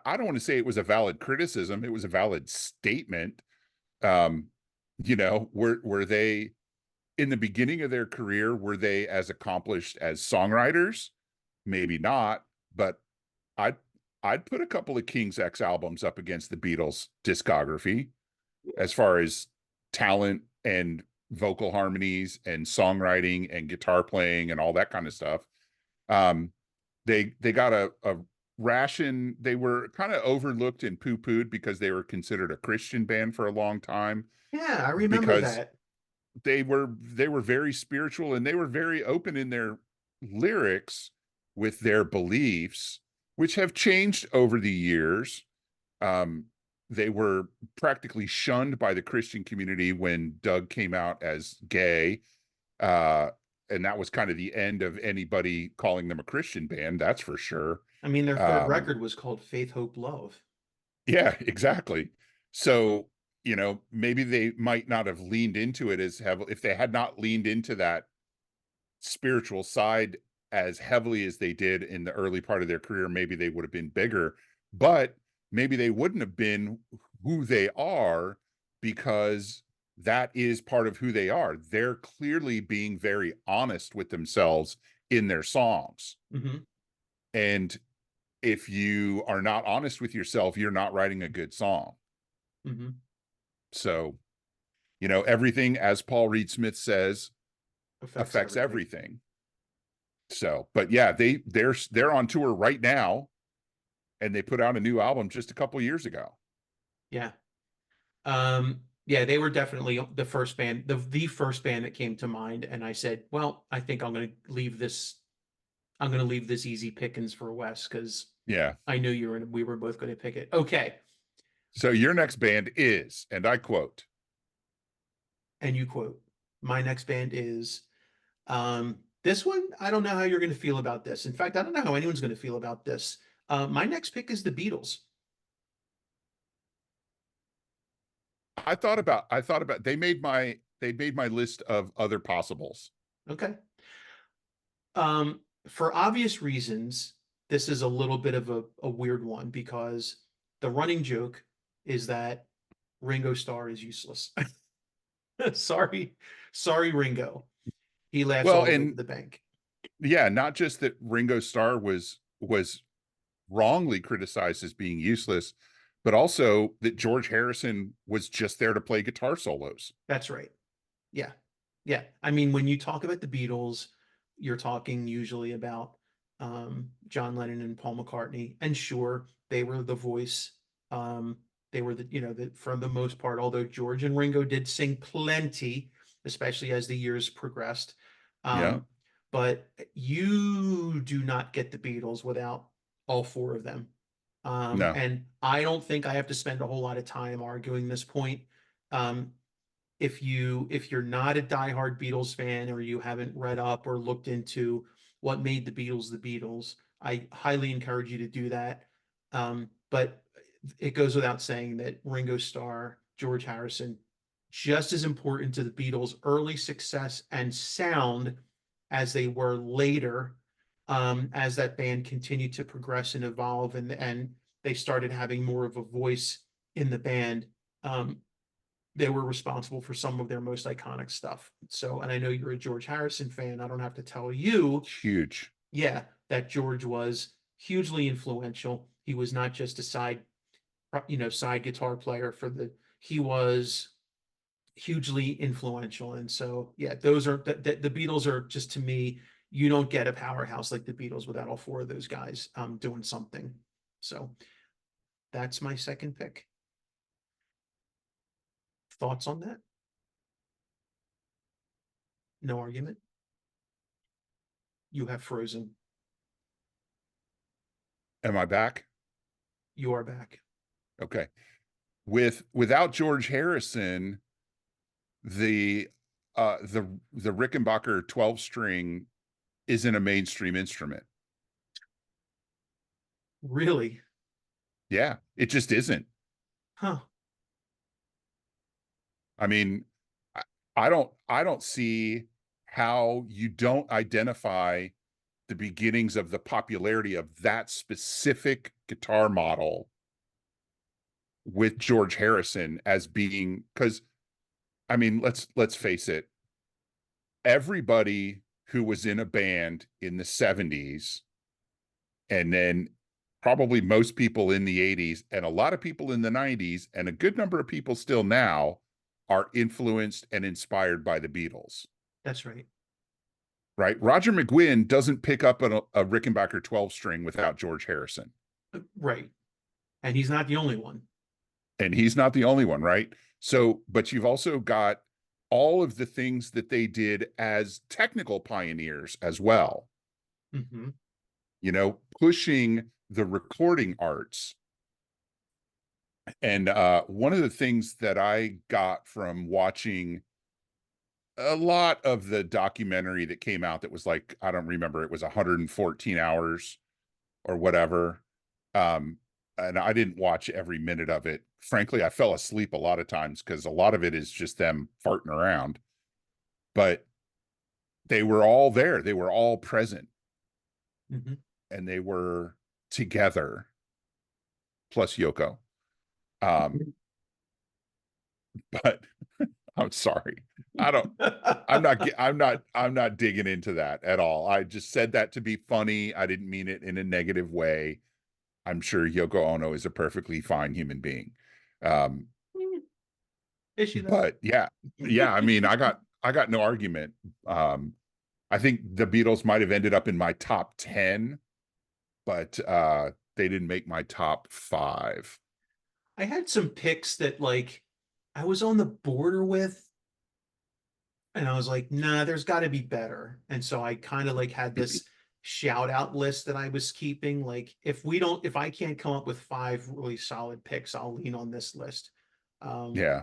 I don't want to say it was a valid criticism. It was a valid statement. Um, were they in the beginning of their career, were they as accomplished as songwriters? Maybe not, but I'd I'd put a couple of King's X albums up against the Beatles discography as far as talent and vocal harmonies and songwriting and guitar playing and all that kind of stuff. Um, they got a ration. They were kind of overlooked and poo-pooed because they were considered a Christian band for a long time,
Yeah, I remember
because
that.
they were very spiritual, and they were very open in their lyrics with their beliefs, which have changed over the years. Um, they were practically shunned by the Christian community when Doug came out as gay. Uh, and that was kind of the end of anybody calling them a Christian band, that's for sure.
I mean, their third
Um,
record was called Faith, Hope, Love.
yeah, exactly. So, maybe they might not have leaned into it as heavily. If they had not leaned into that spiritual side as heavily as they did in the early part of their career, maybe they would have been bigger, but maybe they wouldn't have been who they are, because that is part of who they are. They're clearly being very honest with themselves in their songs.
Hmm.
And if you are not honest with yourself, you're not writing a good song.
Hmm.
So, everything, as Paul Reed Smith says,
Affects
affects
everything.
everything. So, but yeah, they're on tour right now, and they put out a new album just a couple years ago.
Yeah. Yeah, they were definitely the first band, the first band that came to mind. And I said, well, I think I'm gonna leave this easy pickings for Wes because
Yeah.
I knew we were both going to pick it. Okay.
So your next band is, and I quote,
And you quote, my next band is this one, I don't know how you're going to feel about this. In fact, I don't know how anyone's going to feel about this. My next pick is the Beatles.
I thought about they made my list of other possibles.
Okay. For obvious reasons, this is a little bit of a weird one because the running joke is that Ringo Starr is useless. Sorry, sorry, Ringo. He laughs
Well,
all the way to
and
the bank.
yeah, not just that Ringo Starr was wrongly criticized as being useless, but also that George Harrison was just there to play guitar solos.
That's right. Yeah. Yeah. I mean, when you talk about the Beatles, you're talking usually about John Lennon and Paul McCartney. And sure, they were the voice. Um, they were for the most part, although George and Ringo did sing plenty, especially as the years progressed.
Yeah.
Um, but you do not get the Beatles without all four of them.
No.
And I don't think I have to spend a whole lot of time arguing this point. Um, if you're not a diehard Beatles fan or you haven't read up or looked into what made the Beatles, I highly encourage you to do that. But it goes without saying that Ringo Starr, George Harrison, just as important to the Beatles' early success and sound as they were later, as that band continued to progress and evolve and they started having more of a voice in the band. Um, they were responsible for some of their most iconic stuff. So, and I know you're a George Harrison fan. I don't have to tell you,
Huge.
yeah, that George was hugely influential. He was not just a side guitar player he was hugely influential. And so, yeah, those are the Beatles are just, to me, you don't get a powerhouse like the Beatles without all four of those guys doing something. So that's my second pick. Thoughts on that? No argument. You have Frozen.
Am I back?
You are back.
Okay. Without George Harrison, the the Rickenbacker 12 string isn't a mainstream instrument.
Really?
Yeah, it just isn't.
Huh.
I mean, I, I don't see how you don't identify the beginnings of the popularity of that specific guitar model with George Harrison as being, because I mean, let's face it, everybody who was in a band in the 70s, and then probably most people in the 80s, and a lot of people in the 90s, and a good number of people still now are influenced and inspired by the Beatles.
That's right.
Right? Roger McGuinn doesn't pick up a Rickenbacker 12 string without George Harrison.
Right. And he's not the only one.
And he's not the only one, right? So, but you've also got all of the things that they did as technical pioneers as well,
Mm-hmm.
you know, pushing the recording arts. And one of the things that I got from watching a lot of the documentary that came out, that was like, I don't remember, it was 114 hours or whatever. Um, and I didn't watch every minute of it. Frankly, I fell asleep a lot of times because a lot of it is just them farting around. But they were all there. They were all present,
Mm-hmm.
and they were together, plus Yoko. Um, but I'm sorry. I don't I'm not digging into that at all. I just said that to be funny. I didn't mean it in a negative way. I'm sure Yoko Ono is a perfectly fine human being. Um,
Is she though?
but yeah, yeah, I mean, I got no argument. I think the Beatles might have ended up in my top 10, but they didn't make my top 5.
I had some picks that, like, I was on the border with, and I was like, nah, there's got to be better. And so I kind of like had this shout out list that I was keeping. Like, if I can't come up with five really solid picks, I'll lean on this list. Um,
Yeah.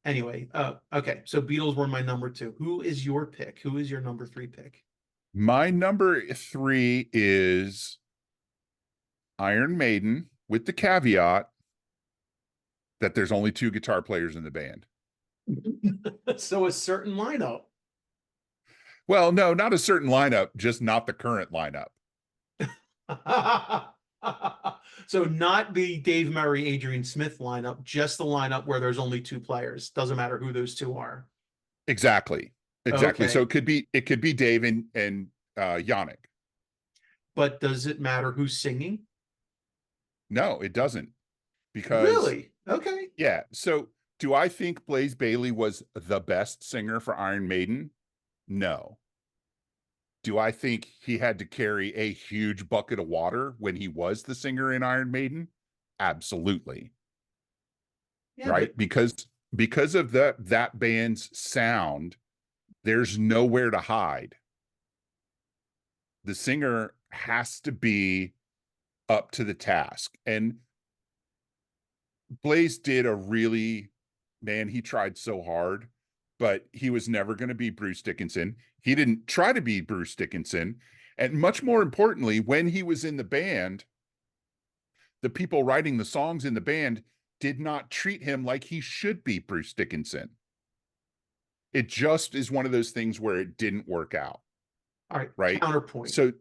anyway, okay. So Beatles were my number two. Who is your pick? Who is your number three pick?
My number 3 is Iron Maiden, with the caveat that there's only 2 guitar players in the band.
So a certain lineup.
Well, no, not a certain lineup, just not the current lineup.
So not the Dave Murray, Adrian Smith lineup, just the lineup where there's only two players. Doesn't matter who those two are.
Exactly. Exactly. So
Okay.
it could be Dave and Yannick.
But does it matter who's singing?
No, it doesn't. Because
Really? Okay.
yeah, so do I think Blaze Bayley was the best singer for Iron Maiden? No. Do I think he had to carry a huge bucket of water when he was the singer in Iron Maiden? Absolutely.
Yeah, but
Right? Because of that band's sound, there's nowhere to hide. The singer has to be up to the task. And Blaze did a really, man, he tried so hard, but he was never going to be Bruce Dickinson. He didn't try to be Bruce Dickinson. And much more importantly, when he was in the band, the people writing the songs in the band did not treat him like he should be Bruce Dickinson. It just is one of those things where it didn't work out.
all right,
Right.
counterpoint.
So,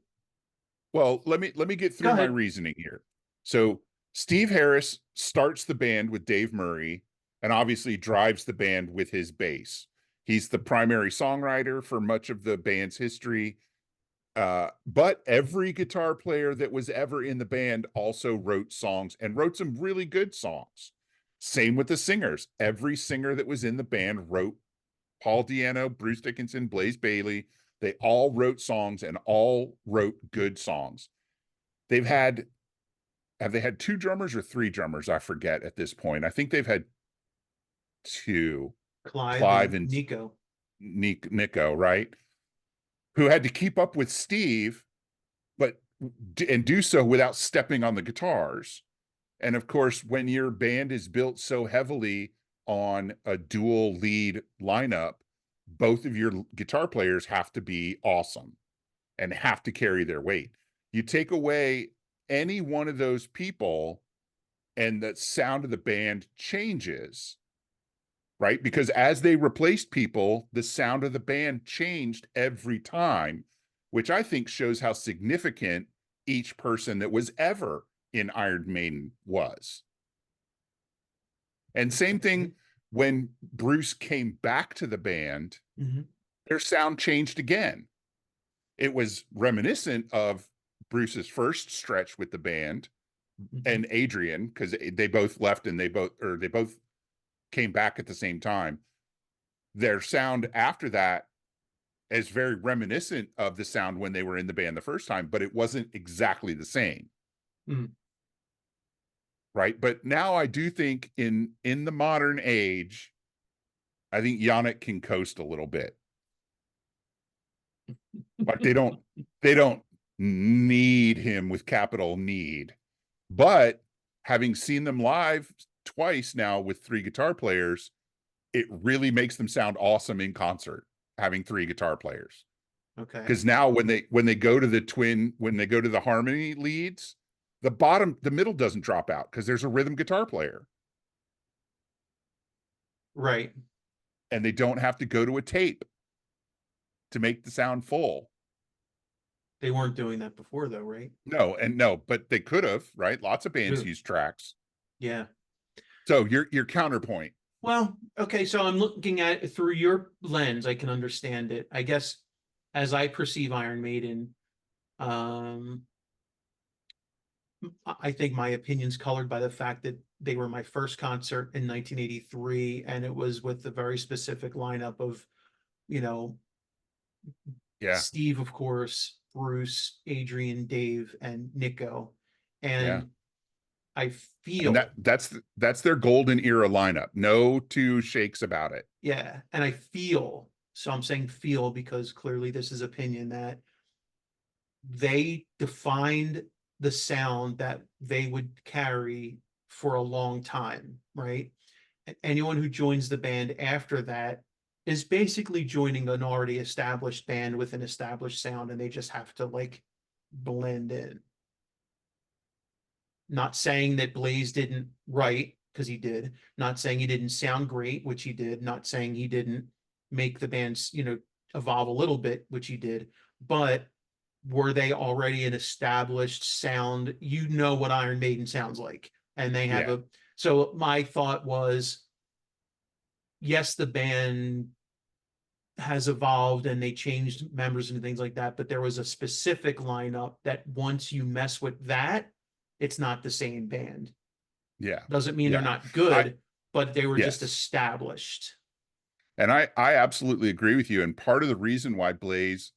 well, let me get
Go
through my
ahead.
reasoning here. So Steve Harris starts the band with Dave Murray and obviously drives the band with his bass. He's the primary songwriter for much of the band's history. But every guitar player that was ever in the band also wrote songs, and wrote some really good songs. Same with the singers. Every singer that was in the band wrote. Paul Diano, Bruce Dickinson, Blaze Bayley, they all wrote songs and all wrote good songs. They've had, have they had two drummers or three drummers? I forget at this point. I think they've had two,
Clive
Clive
and
and
Nico.
Nico, right? Who had to keep up with Steve, but and do so without stepping on the guitars. And of course, when your band is built so heavily on a dual lead lineup, both of your guitar players have to be awesome and have to carry their weight. You take away any one of those people, and the sound of the band changes, right? Because as they replaced people, the sound of the band changed every time, which I think shows how significant each person that was ever in Iron Maiden was. And same thing when Bruce came back to the band,
Mhm.
their sound changed again. It was reminiscent of Bruce's first stretch with the band
Mhm.
and Adrian, because they both left and they both came back at the same time. Their sound after that is very reminiscent of the sound when they were in the band the first time, but it wasn't exactly the same.
Mm.
Right. But now I do think in the modern age, I think Yannick can coast a little bit. Like they don't need him with capital need. But having seen them live twice now with three guitar players, it really makes them sound awesome in concert, having three guitar players.
Okay.
Because now when they go to when they go to the harmony leads, the middle doesn't drop out because there's a rhythm guitar player.
Right.
And they don't have to go to a tape to make the sound full.
They weren't doing that before though, right?
No, but they could have, right? Lots of bands
Really?
use tracks.
Yeah.
So your counterpoint.
Well, okay, so I'm looking at it through your lens. I can understand it. I guess as I perceive Iron Maiden, um, I think my opinion's colored by the fact that they were my first concert in 1983, and it was with a very specific lineup of, you know,
Yeah,
Steve, of course, Bruce, Adrian, Dave, and Nico.
yeah.
And I
And
feel,
that's their golden era lineup. No two shakes about it.
yeah, and I feel, so I'm saying feel because clearly this is opinion, that they defined the sound that they would carry for a long time, right? Anyone who joins the band after that is basically joining an already established band with an established sound, and they just have to like blend in. Not saying that Blaze didn't write, because he did. Not saying he didn't sound great, which he did. Not saying he didn't make the bands, evolve a little bit, which he did. But were they already an established sound? You know what Iron Maiden sounds like. And they have
Yeah,
a, so my thought was, yes, the band has evolved and they changed members and things like that, but there was a specific lineup that once you mess with that, it's not the same band.
yeah,
Doesn't mean they're
yeah.
not
I
good, but they were just
yes.
established.
And I absolutely agree with you. And part of the reason why Blaze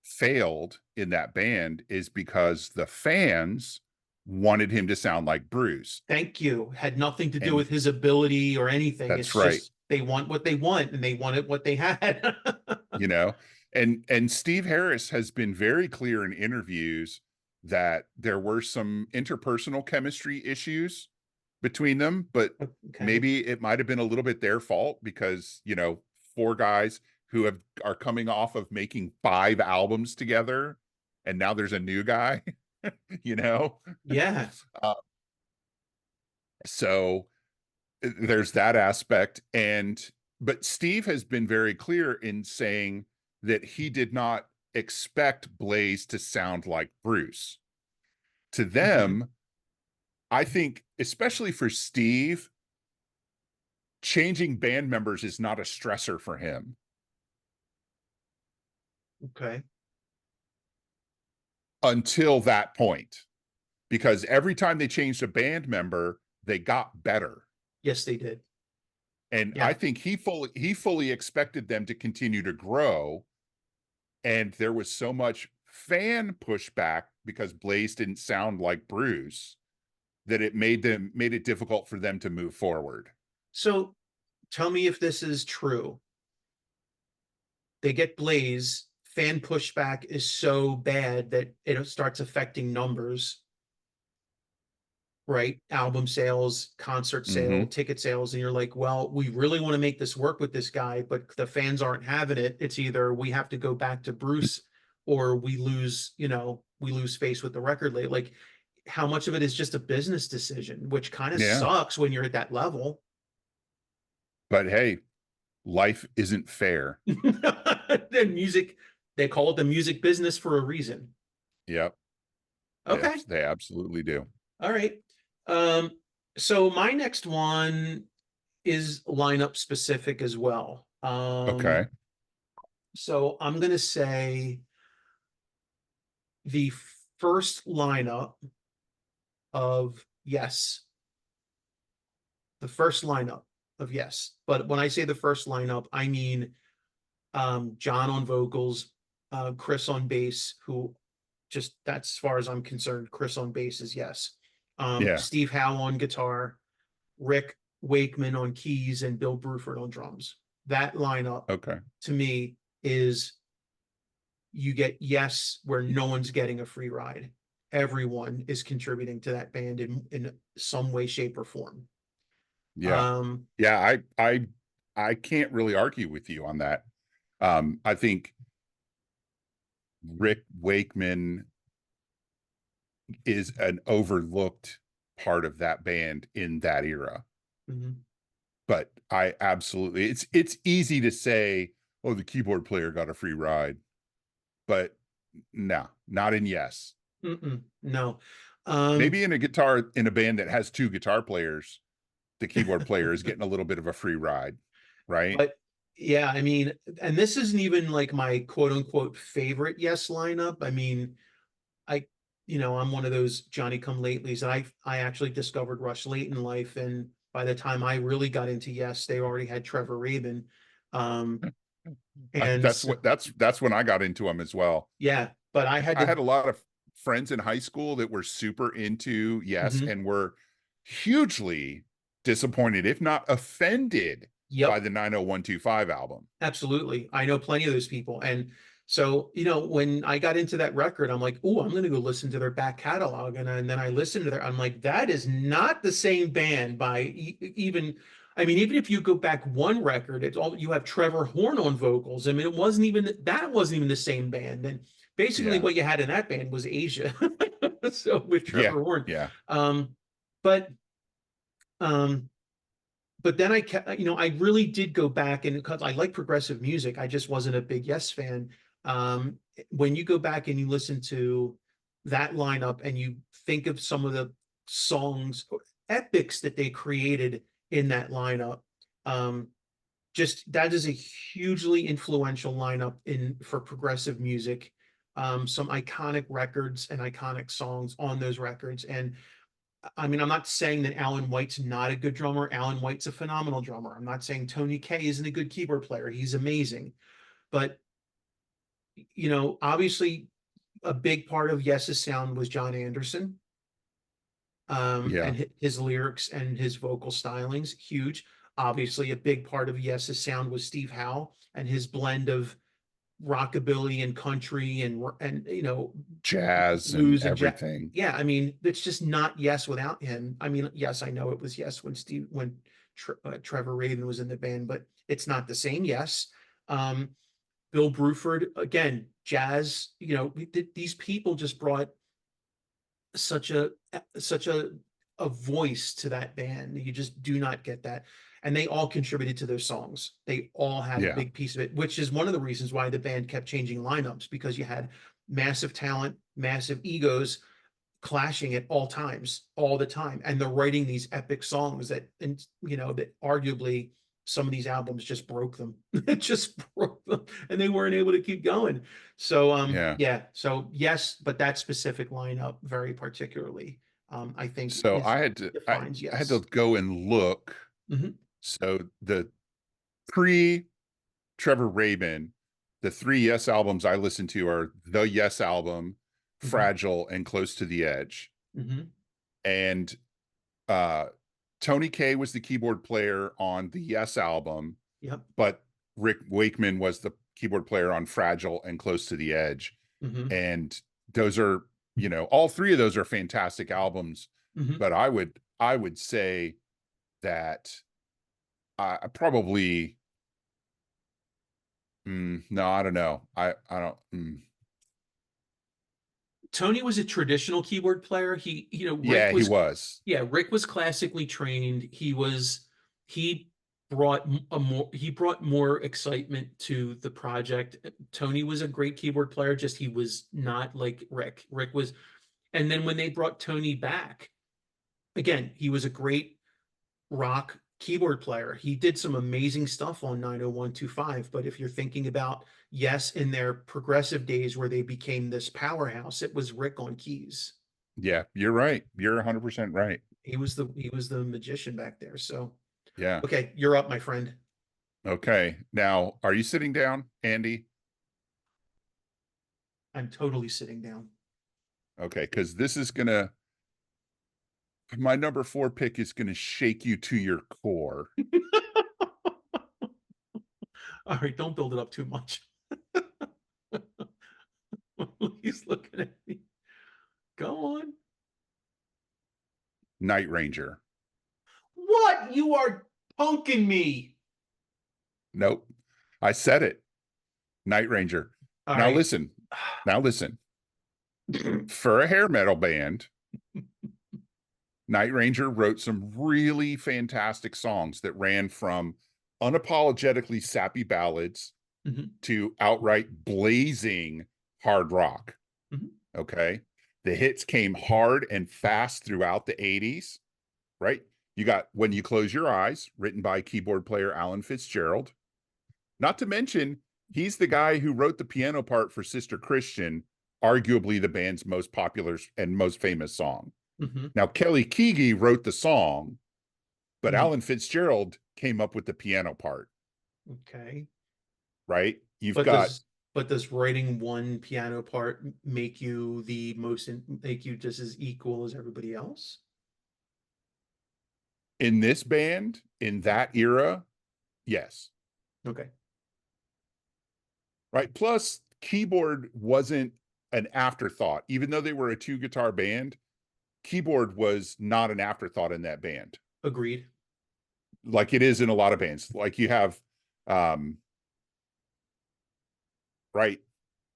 failed in that band is because the fans wanted him to sound like Bruce.
Thank you. Had nothing to do
And
with his ability or anything.
that's
It's
right.
just they want what they want and they wanted what they had.
You know, and Steve Harris has been very clear in interviews that there were some interpersonal chemistry issues between them, but
Okay.
maybe it might have been a little bit their fault because, four guys who are coming off of making five albums together and now there's a new guy, you know.
Yeah.
uh, so there's that aspect. And but Steve has been very clear in saying that he did not expect Blaze to sound like Bruce. To
Hmm.
them, I think, especially for Steve, changing band members is not a stressor for him
Okay.
until that point, because every time they changed a band member, they got better.
Yes, they did.
And I
Yeah.
think he fully expected them to continue to grow. And there was so much fan pushback because Blaze didn't sound like Bruce that it made it difficult for them to move forward.
So tell me if this is true. They get Blaze, fan pushback is so bad that it starts affecting numbers, right? Album sales, concert sale,
Mm-hmm.
ticket sales, and you're like, well, we really want to make this work with this guy, but the fans aren't having it. It's either we have to go back to Bruce or we lose face with the record label. Like, how much of it is just a business decision, which kind of
Yeah.
sucks when you're at that level.
But hey, life isn't fair.
The music, they call it the music business for a reason.
Yep.
Okay.
Yes, they absolutely do.
All right. Um, so my next one is lineup specific as well.
Okay.
So I'm gonna say the first lineup of Yes, the first lineup of Yes. But when I say the first lineup, I mean John on vocals, Chris on bass, who just that's as far as I'm concerned, Chris on bass is Yes.
Yeah.
Steve Howe on guitar, Rick Wakeman on keys, and Bill Bruford on drums. That lineup
Okay.
to me is you get Yes where no one's getting a free ride. Everyone is contributing to that band in some way, shape, or form.
Yeah.
Um,
Yeah, I can't really argue with you on that. I think Rick Wakeman is an overlooked part of that band in that era.
mhm.
But I absolutely it's easy to say, oh, the keyboard player got a free ride, but no, not in Yes.
No. Um,
Maybe in a band that has two guitar players, the keyboard player is getting a little bit of a free ride, right?
but yeah, I mean, and this isn't even like my quote unquote favorite Yes lineup. I mean, I, I'm one of those Johnny come latelys. I actually discovered Rush late in life, and by the time I really got into Yes, they already had Trevor Rabin. Um, and
That's
so,
what that's when I got into them as well.
yeah, but I had
I
to,
had a lot of friends in high school that were super into Yes
mhm,
and were hugely disappointed, if not offended, by
yep,
the 90125 album.
absolutely. I know plenty of those people. And so, when I got into that record, I'm like, oh, I'm going to go listen to their back catalog. And then I listened to I'm like, that is not the same band by even, I mean, even if you go back one record, it's all, you have Trevor Horn on vocals. I mean, that wasn't even the same band. And basically
Yeah.
what you had in that band was Asia. So with
Yeah.
Trevor Horn.
Yeah.
Um, but, um, but then I really did go back and because I like progressive music, I just wasn't a big Yes fan. When you go back and you listen to that lineup and you think of some of the songs, epics that they created in that lineup, um, just that is a hugely influential lineup in for progressive music. Some iconic records and iconic songs on those records, and I mean, I'm not saying that Alan White's not a good drummer. Alan White's a phenomenal drummer. I'm not saying Tony Kaye isn't a good keyboard player. He's amazing. But, obviously a big part of Yes's sound was John Anderson.
Yeah.
And his lyrics and his vocal stylings, huge. Obviously, a big part of Yes's sound was Steve Howe and his blend of rockabilly and country and
Jazz and
blues and jazz.
everything.
Yeah, I mean, it's just not Yes without him. I mean, yes, I know it was Yes when Trevor Rabin was in the band, but it's not the same Yes. Um, Bill Bruford again, jazz. These people just brought such a such a voice to that band. You just do not get that. And they all contributed to their songs. They all had a
Yeah.
big piece of it, which is one of the reasons why the band kept changing lineups because you had massive talent, massive egos clashing at all times, all the time. And they're writing these epic songs that arguably some of these albums just broke them. It just broke them and they weren't able to keep going. So
Yeah.
yeah, so yes, but that specific lineup very particularly I think
So
is
I had to I
defines
I had to
Yes.
go and look
Mhm.
So the pre Trevor Rabin, the three Yes albums I listen to are the Yes album,
Mhm.
Fragile, and Close to the Edge.
Mhm.
And uh, Tony Kaye was the keyboard player on the Yes album,
Yep.
but Rick Wakeman was the keyboard player on Fragile and Close to the Edge.
Mhm.
And those are, all three of those are fantastic albums.
Mhm.
But I would say that I probably no, I don't know. I don't.
Tony was a traditional keyboard player. Rick
Yeah, he
was,
was.
yeah, Rick was classically trained. He brought more excitement to the project. Tony was a great keyboard player, just he was not like Rick. Rick was, and then when they brought Tony back, again, he was a great rock keyboard player. He did some amazing stuff on 90125, but if you're thinking about Yes in their progressive days where they became this powerhouse, it was Rick on keys.
Yeah, you're right. You're 100% right.
He was the magician back there. So,
Yeah.
okay, you're up, my friend.
Okay. Now, are you sitting down, Andy?
I'm totally sitting down.
Okay, because this is gonna my number four pick is gonna shake you to your core.
All right, don't build it up too much. He's looking at me. Go on.
Night Ranger.
What? You are punking me.
Nope. I said it. Night Ranger.
All
Now
right.
listen. Now listen. For a hair metal band, Night Ranger wrote some really fantastic songs that ran from unapologetically sappy ballads
Mhm.
to outright blazing hard rock.
Mhm.
Okay. The hits came hard and fast throughout the 80s, right? You got When You Close Your Eyes, written by keyboard player Alan Fitzgerald. Not to mention, he's the guy who wrote the piano part for Sister Christian, arguably the band's most popular and most famous song.
Mhm.
Now, Kelly Keagy wrote the song, but
Mhm.
Alan Fitzgerald came up with the piano part,
Okay.
right? You've
But
got
does but does writing one piano part make you make you just as equal as everybody else?
in this band, in that era, yes,
Okay.
right? Plus, keyboard wasn't an afterthought. Even though they were a two guitar band, keyboard was not an afterthought in that band,
Agreed.
like it is in a lot of bands. Like you have, um, right,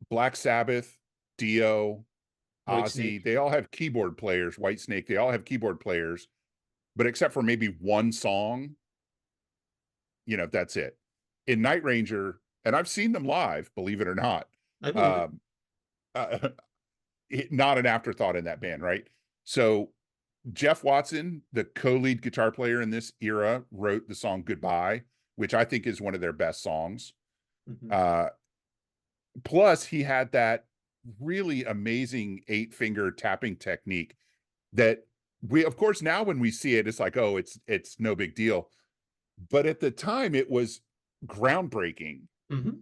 Black Sabbath, Dio, Ozzy,
Whitesnake.
they all have keyboard players. Whitesnake, they all have keyboard players, but except for maybe one song, that's it. In Night Ranger, and I've seen them live, believe it or not.
I believe it.
Um, uh, not an afterthought in that band, right? So Jeff Watson, the co-lead guitar player in this era, wrote the song "Goodbye," which I think is one of their best songs.
Mhm.
Uh, Plus, he had that really amazing eight-finger tapping technique that we, of course, now when we see it, it's like, oh, it's no big deal. But at the time, it was groundbreaking.
Mhm.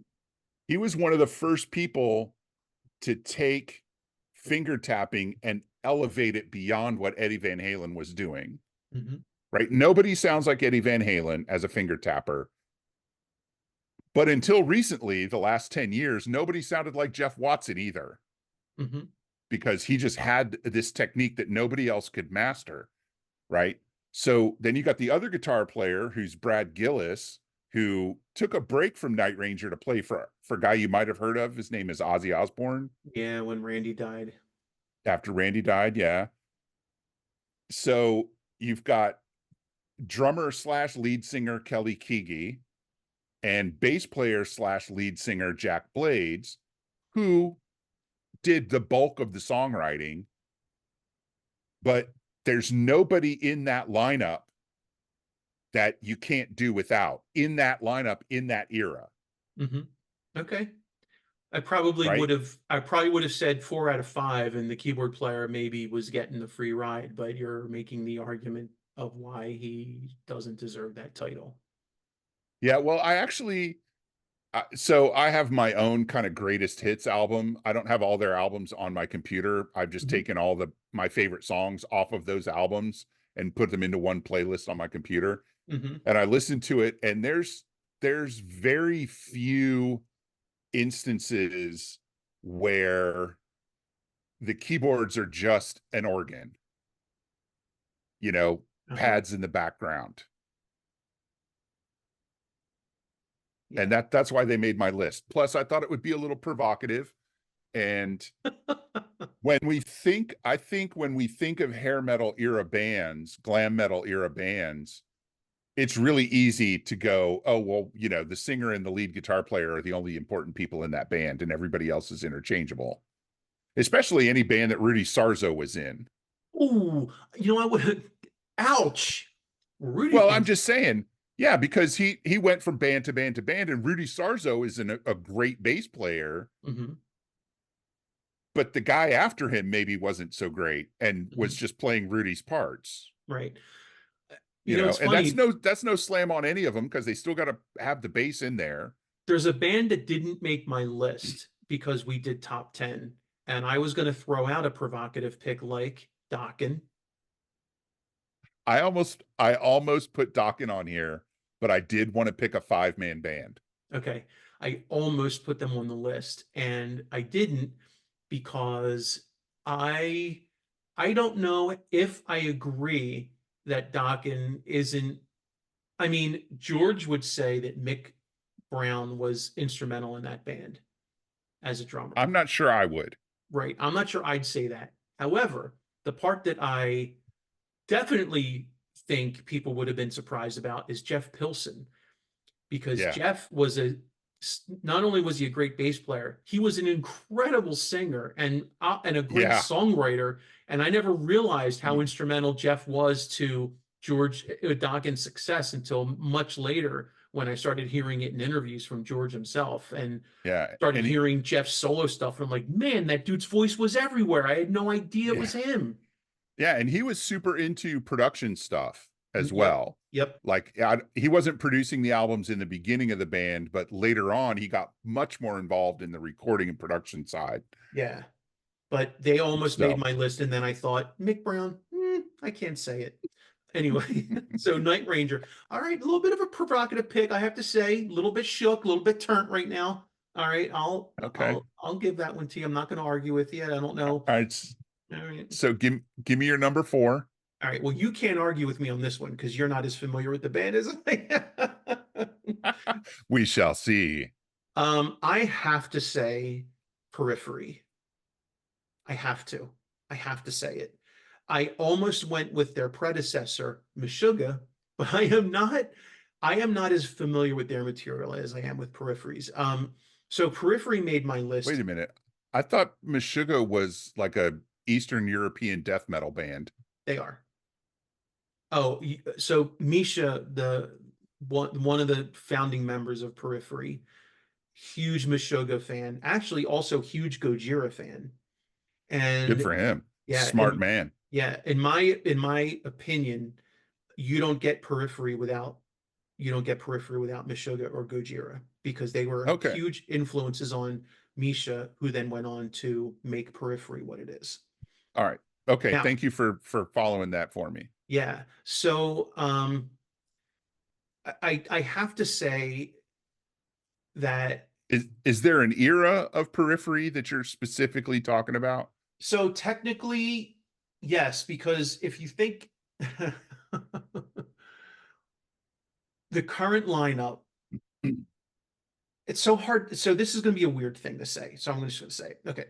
He was one of the first people to take finger tapping and elevate it beyond what Eddie Van Halen was doing,
Mhm.
right? Nobody sounds like Eddie Van Halen as a finger tapper. But until recently, the last 10 years, nobody sounded like Jeff Watson either,
Mhm.
because he just had this technique that nobody else could master, right? So then you got the other guitar player who's Brad Gillis, who took a break from Night Ranger to play for a guy you might have heard of. His name is Ozzy Osbourne
Yeah, when Randy died.
after Randy died. Yeah. So you've got drummer slash lead singer Kelly Keagy and bass player slash lead singer Jack Blades, who did the bulk of the songwriting, but there's nobody in that lineup that you can't do without in that lineup in that era,
Mhm. Okay.
right?
I probably would have said 4 out of 5, and the keyboard player maybe was getting the free ride, but you're making the argument of why he doesn't deserve that title.
Yeah, well, I actually so I have my own kind of greatest hits album. I don't have all their albums on my computer. I've just
Mhm.
taken all the my favorite songs off of those albums and put them into one playlist on my computer.
Mhm.
And I listened to it, and there's very few instances where the keyboards are just an organ,
Uh-huh.
pads in the background. And
Yeah.
that's why they made my list. Plus, I thought it would be a little provocative. And I think when we think of hair metal era bands, glam metal era bands, it's really easy to go, oh, well, the singer and the lead guitar player are the only important people in that band, and everybody else is interchangeable. Especially any band that Rudy Sarzo was in.
Ooh, I would. Ouch. Rudy
Well, I'm
can.
just saying, yeah, because he went from band to band to band, and Rudy Sarzo is a great bass player,
Mhm.
but the guy after him maybe wasn't so great and was
Mhm.
just playing Rudy's parts.
Right. It's
And that's
funny.
no slam on any of them because they still got to have the bass in there.
There's a band that didn't make my list because we did top 10, and I was going to throw out a provocative pick like Dokken.
I almost put Dokken on here, but I did want to pick a 5-man band.
Okay. I almost put them on the list, and I didn't because I I don't know if I agree that Dokken isn't. I mean, George would say that Mick Brown was instrumental in that band as a drummer.
I'm not sure I would.
Right. I'm not sure I'd say that. However, the part that I definitely think people would have been surprised about is Jeff Pilson, because
Yeah.
Jeff was not only was he a great bass player, he was an incredible singer and a great
Yeah.
songwriter. And I never realized how instrumental Jeff was to George Dawkins' success until much later when I started hearing it in interviews from George himself and
Yeah.
started
And
hearing Jeff's solo stuff. And I'm like, man, that dude's voice was everywhere. I had no idea it
yeah.
was him.
Yeah, and he was super into production stuff as
Yep.
well.
Yep.
Like he wasn't producing the albums in the beginning of the band, but later on he got much more involved in the recording and production side.
Yeah. But they almost made
So,
my list, and then I thought Mick Brown, I can't say it. Anyway, so Night Ranger. All right, a little bit of a provocative pick, I have to say. A little bit shook, a little bit turnt right now. All right, I'll
okay.
I'll I'll give that one to you. I'm not going to argue with you. I don't know.
All right.
All right.
So give me your number 4.
All right. Well, you can't argue with me on this one because you're not as familiar with the band as I am.
We shall see.
I have to say Periphery. I have to. I have to say it. I almost went with their predecessor, Meshuggah, but I am not as familiar with their material as I am with Peripheries. So Periphery made my
Wait
list.
a minute. I thought Meshuggah was like a Eastern European death metal band.
They are. Oh, so Misha, the one of the founding members of Periphery, huge Meshuggah fan, actually also huge Gojira fan.
Good
And
for him.
yeah,
Smart man.
in my opinion, you don't get Periphery without Meshuggah or Gojira because they were
Okay.
huge influences on Misha, who then went on to make Periphery what it is.
All right. Okay.
Now,
Thank you for following that for me.
yeah, so I have to say that
Is there an era of Periphery that you're specifically talking about?
so technically, yes, because if you think the current lineup, it's so hard. So this is going to be a weird thing to say. So I'm just going to say, okay,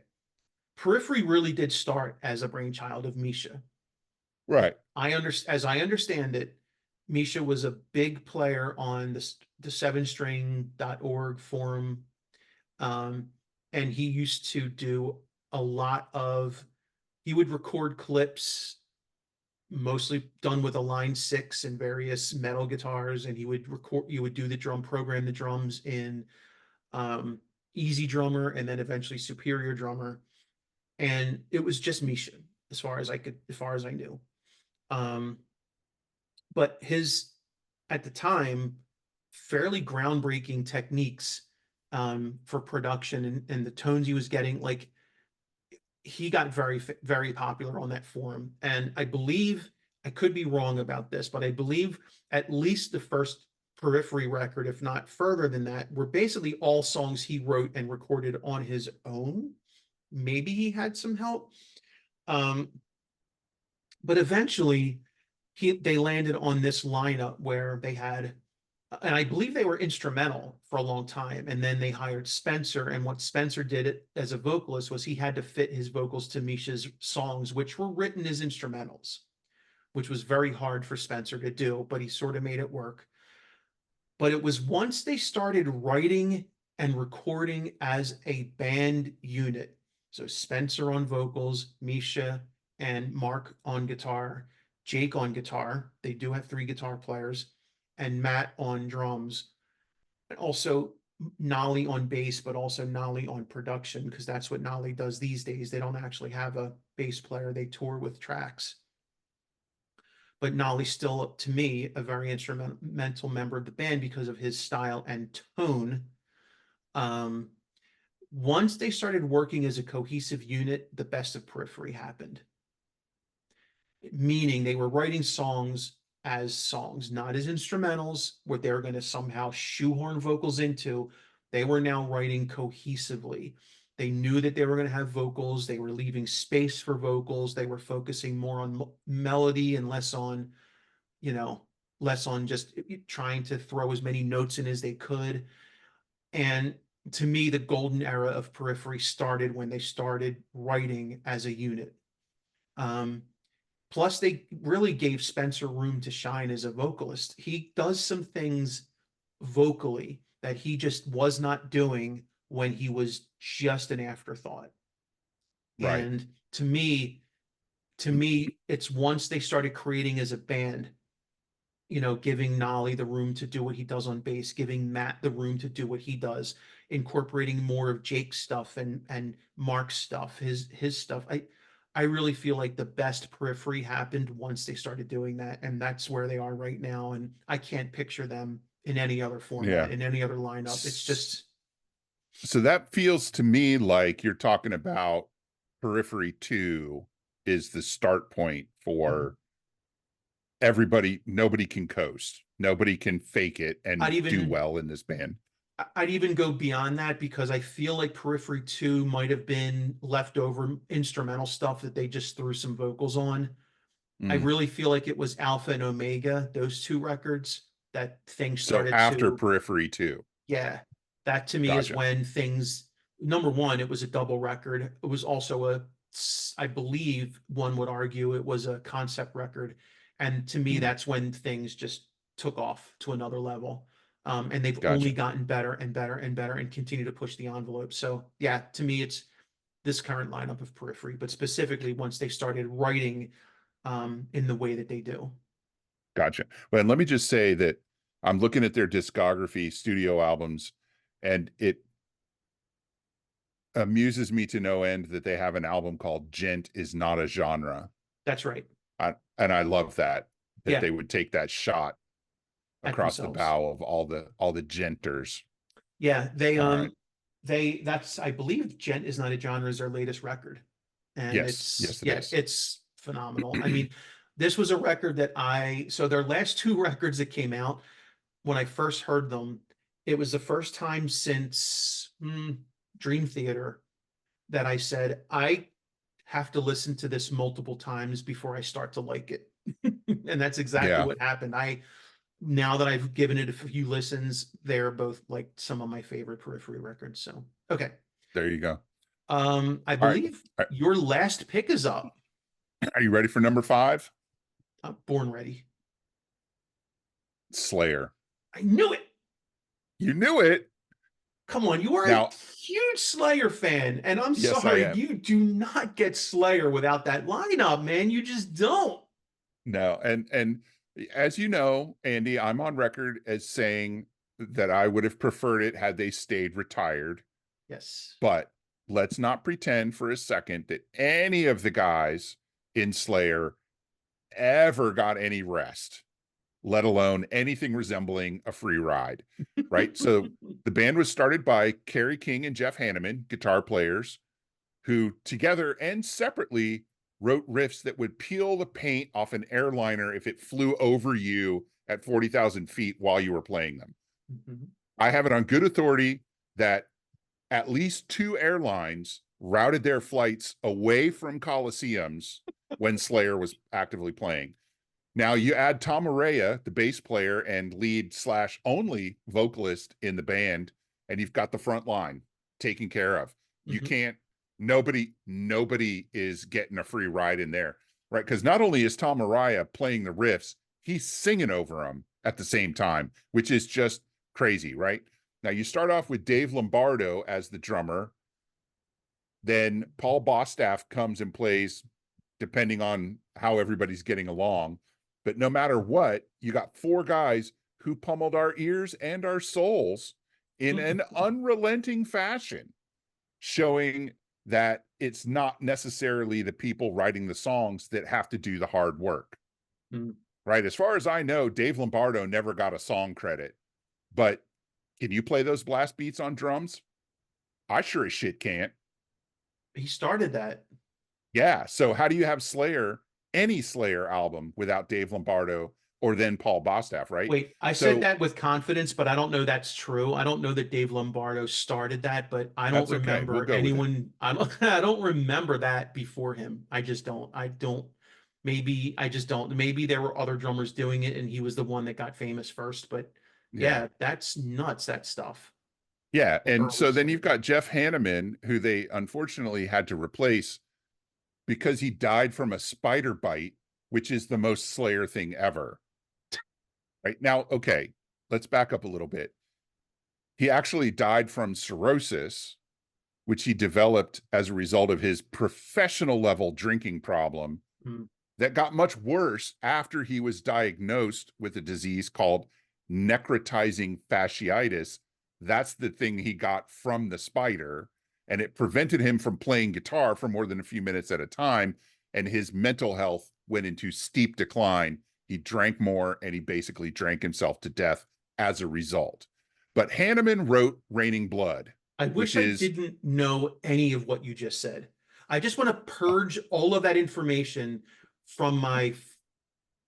Periphery really did start as a brainchild of Misha.
Right.
As I understand it, Misha was a big player on the 7string.org forum. Um, and he used to do a lot of, he would record clips, mostly done with a line 6 and various metal guitars. And you would do the drum, program the drums in um, Easy Drummer and then eventually Superior Drummer. And it was just Misha as far as I knew. Um, but his, at the time, fairly groundbreaking techniques for production, and the tones he was getting, like he got very popular on that forum. And I believe, I could be wrong about this, but I believe at least the first Periphery record, if not further than that, were basically all songs he wrote and recorded on his own. Maybe he had some help. Um, but eventually they landed on this lineup where they had, and I believe they were instrumental for a long time. And then they hired Spencer. And what Spencer did as a vocalist was he had to fit his vocals to Misha's songs, which were written as instrumentals, which was very hard for Spencer to do, but he sort of made it work. But it was once they started writing and recording as a band unit. So Spencer on vocals, Misha and Mark on guitar, Jake on guitar. They do have 3 guitar players, and Matt on drums. And also Nolly on bass, but also Nolly on production, because that's what Nolly does these days. They don't actually have a bass player, they tour with tracks. But Nolly's still, to me, a very instrumental member of the band because of his style and tone. Um, Once they started working as a cohesive unit, the best of Periphery happened. Meaning they were writing songs as songs, not as instrumentals, where they were going to somehow shoehorn vocals into. They were now writing cohesively. They knew that they were going to have vocals. They were leaving space for vocals. They were focusing more on melody and less on, you know, less on just trying to throw as many notes in as they could. And to me, the golden era of Periphery started when they started writing as a unit. Um, Plus, they really gave Spencer room to shine as a vocalist. He does some things vocally that he just was not doing when he was just an afterthought.
Right.
And to me, it's once they started creating as a band, giving Nolly the room to do what he does on bass, giving Matt the room to do what he does, incorporating more of Jake's stuff and Mark's stuff, his stuff. I really feel like the best Periphery happened once they started doing that, and that's where they are right now. And I can't picture them in any other
Yeah.
format, in any other lineup. It's just
So that feels to me like you're talking about Periphery 2 is the start point
mhm.
for everybody. Nobody can coast. Nobody can fake it
I'd
and do
even
well in this band.
I'd even go beyond that because I feel like Periphery 2 might have been leftover instrumental stuff that they just threw some vocals on. I
Mm.
really feel like it was Alpha and Omega, those 2 records, that things
So
started
after
to,
Periphery 2.
yeah, that to me is
Gotcha.
when things, number one, it was a double record. It was also I believe one would argue it was a concept record. And to me,
Mm.
that's when things just took off to another level. And they've only
Gotcha.
gotten better and better and better and continue to push the envelope. So yeah, to me, it's this current lineup of Periphery, but specifically once they started writing in the way that they do.
Gotcha. Well, and let me just say that I'm looking at their discography, studio albums, and it amuses me to no end that they have an album called Gent is Not a Genre.
That's right.
And I love that
Yeah,
they would take that shot
at
across the
themselves.
bow of all the genters.
Yeah,
All right.
that's, I believe Gent is Not a Genre is their latest record. And
Yes. Yes, it
yeah,
is.
it's phenomenal. I mean, this was a record that so their last 2 records that came out, when I first heard them, it was the first time since Dream Theater that I said, I have to listen to this multiple times before I start to like it. And that's exactly
Yeah.
what happened. Now that I've given it a few listens, they're both like some of my favorite Periphery records. So, okay.
There you go.
I
All right.
believe your last pick is up.
Are you ready for number 5?
Born Ready.
Slayer.
I knew it.
You knew it.
Come on, you are a
Now,
huge Slayer fan, and I'm
yes, I
sorry,
am.
you do not get Slayer without that lineup, man. You just don't.
No, and as you know, Andy, I'm on record as saying that I would have preferred it had they stayed retired.
Yes.
But let's not pretend for a second that any of the guys in Slayer ever got any rest. let alone anything resembling a free ride, right? So the band was started by Kerry King and Jeff Hanneman, guitar players, who together and separately wrote riffs that would peel the paint off an airliner if it flew over you at 40,000 feet while you were playing them.
Mhm.
I have it on good authority that at least two airlines routed their flights away from coliseums when Slayer was actively playing. Now you add Tom Araya, the bass player and lead slash only vocalist in the band, and you've got the front line taken care of. You
Mhm.
can't, nobody is getting a free ride in there, right? Because not only is Tom Araya playing the riffs, he's singing over them at the same time, which is just crazy, right? Now you start off with Dave Lombardo as the drummer, then Paul Bostaff comes and plays depending on how everybody's getting along. But no matter what, you got four guys who pummeled our ears and our souls in an unrelenting fashion, showing that it's not necessarily the people writing the songs that have to do the hard work,
Mm.
right? As far as I know, Dave Lombardo never got a song credit, but can you play those blast beats on drums? I sure as shit can't.
He started that.
Yeah. So how do you have Slayer, any Slayer album without Dave Lombardo or then Paul Bostaff, right?
Wait, I said
So
that with confidence, but I don't know that's true. I don't know that Dave Lombardo started that, but I don't
that's okay. We'll
remember
go with it.
anyone. I don't. I don't remember that before him. I just don't. I don't. Maybe I just don't. Maybe there were other drummers doing it, and he was the one that got famous first. But
Yeah.
yeah, that's nuts. That stuff.
Yeah.
The
And
early
so then you've
Slayer.
got Jeff Hanneman, who they unfortunately had to replace because he died from a spider bite, which is the most Slayer thing ever. Right now, okay, let's back up a little bit. He actually died from cirrhosis, which he developed as a result of his professional level drinking problem
Mm.
that got much worse after he was diagnosed with a disease called necrotizing fasciitis. That's the thing he got from the spider, and it prevented him from playing guitar for more than a few minutes at a time. And his mental health went into steep decline. He drank more and he basically drank himself to death as a result. But Hanneman wrote Raining Blood,
I
which
wish I
is
didn't know any of what you just said. I just want to purge all of that information from my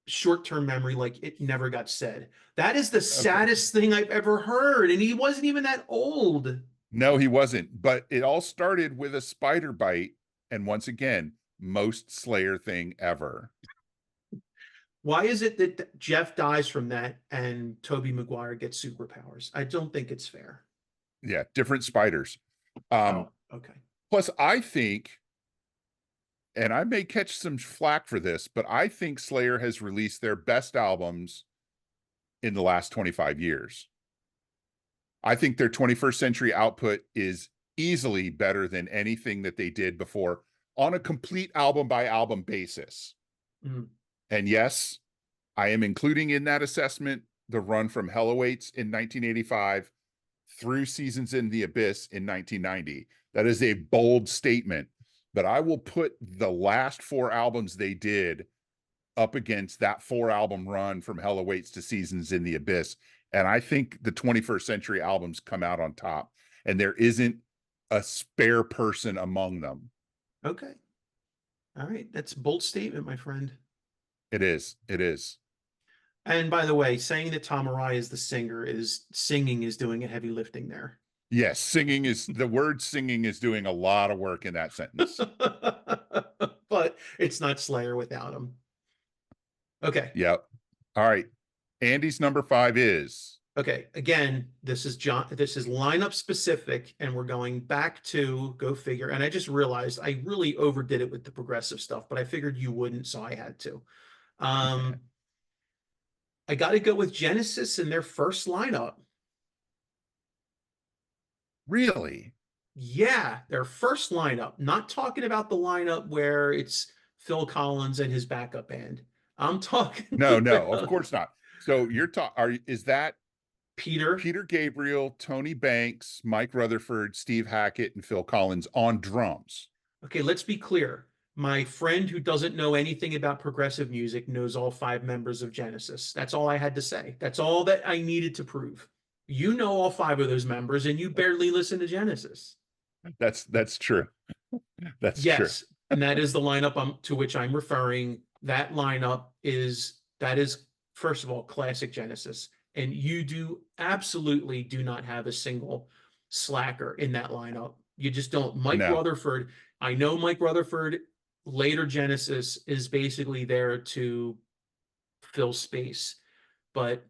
short-term memory like it never got said. That is the
okay.
saddest thing I've ever heard. And he wasn't even that old.
No, he wasn't. But it all started with a spider bite. And once again, most Slayer thing ever.
Why is it that Jeff dies from that and Toby Maguire gets superpowers? I don't think it's fair.
Yeah, different spiders. Um,
Oh, okay.
plus, I think, and I may catch some flack for this, but I think Slayer has released their best albums in the last 25 years. I think their 21st century output is easily better than anything that they did before on a complete album by album basis.
Mm.
And yes, I am including in that assessment the run from Hell Awaits in 1985 through Seasons in the Abyss in 1990. That is a bold statement, but I will put the last four albums they did up against that four album run from Hell Awaits to Seasons in the Abyss. And I think the 21st century albums come out on top, and there isn't a spare person among them.
Okay. All right. That's a bold statement, my friend.
It is. It is.
And by the way, saying that Tom Araya is the singer is singing is doing a heavy lifting there.
Yes, singing is the word singing is doing a lot of work in that sentence.
But it's not Slayer without him. Okay.
Yep. All right. Andy's number 5 is
Okay. Again, this is John. This is lineup specific, and we're going back to go figure. And I just realized I really overdid it with the progressive stuff, but I figured you wouldn't, so I had to. Um, I got to go with Genesis in their first lineup.
really.
Yeah, their first lineup. Not talking about the lineup where it's Phil Collins and his backup band. I'm talking
No, no, of
about
course not. So you're talking, is that
Peter.
Peter Gabriel, Tony Banks, Mike Rutherford, Steve Hackett, and Phil Collins on drums?
Okay, let's be clear. My friend who doesn't know anything about progressive music knows all five members of Genesis. That's all I had to say. That's all that I needed to prove. You know all five of those members, and you barely listen to Genesis.
That's true. That's true.
Yes, and that is the lineup to which I'm referring. That is first of all classic Genesis, and you do absolutely do not have a single slacker in that lineup. You just don't. Mike
No.
Rutherford, I know Mike Rutherford later Genesis is basically there to fill space, but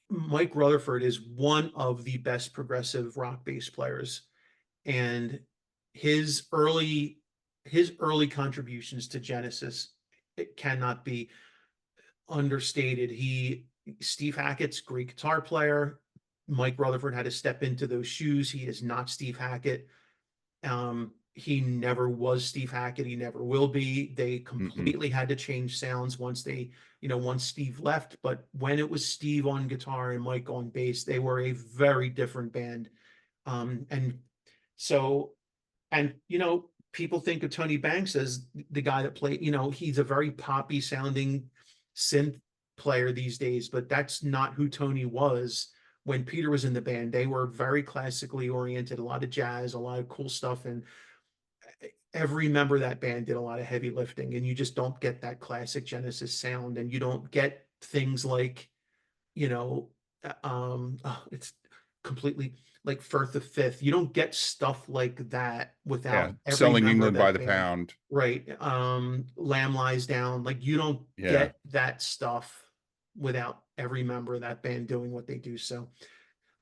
Mike Rutherford is one of the best progressive rock bass players, and his early his early contributions to Genesis, it cannot be understated. Steve Hackett's great guitar player. Mike Rutherford had to step into those shoes. He is not Steve Hackett. He never was Steve Hackett. He never will be. They
Mm-mm.
completely had to change sounds once Steve left. But when it was Steve on guitar and Mike on bass, they were a very different band. And so, and people think of Tony Banks as the guy that played. He's a very poppy sounding synth player these days, but that's not who Tony was when Peter was in the band. They were very classically oriented, a lot of jazz, a lot of cool stuff, and every member of that band did a lot of heavy lifting, and you just don't get that classic Genesis sound, and you don't get things like, you know, it's completely like Firth of Fifth. You don't get stuff like that
Yeah.
without every
Selling
member of
England by
that
the
band.
pound.
Right. Lamb Lies Down. Like you don't
Yeah.
get that stuff without every member of that band doing what they do. So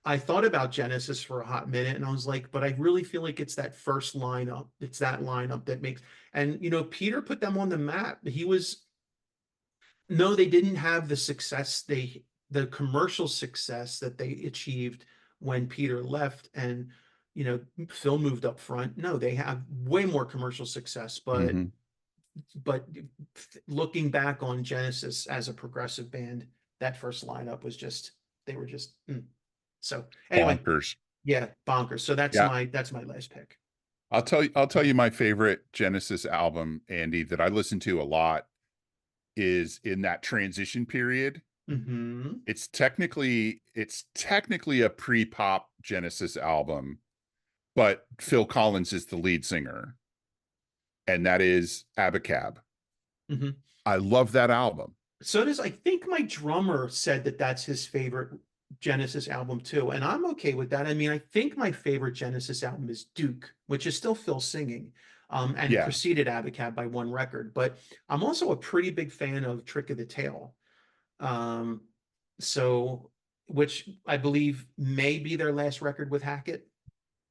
I thought about Genesis for a hot minute and I was like, but I really feel like it's that first lineup. It's that lineup that makes, and Peter put them on the map. No, they didn't have the commercial success that they achieved when Peter left and Phil moved up front. No, they have way more commercial success, but
Hmm.
but looking back on Genesis as a progressive band, that first lineup was just they were just so anyway,
Bonkers.
yeah, bonkers. So
Yeah.
that's my last pick.
I'll tell you my favorite Genesis album, Andy, that I listen to a lot is in that transition period.
Hmm.
It's technically a pre-pop Genesis album, but Phil Collins is the lead singer, and that is Abacab.
Hmm.
I love that album.
So does I think my drummer said that that's his favorite Genesis album too, and I'm okay with that. I mean, I think my favorite Genesis album is Duke, which is still Phil singing, and
Yeah,
preceded Abacab by one record. But I'm also a pretty big fan of Trick of the Tail, um, so which I believe may be their last record with Hackett,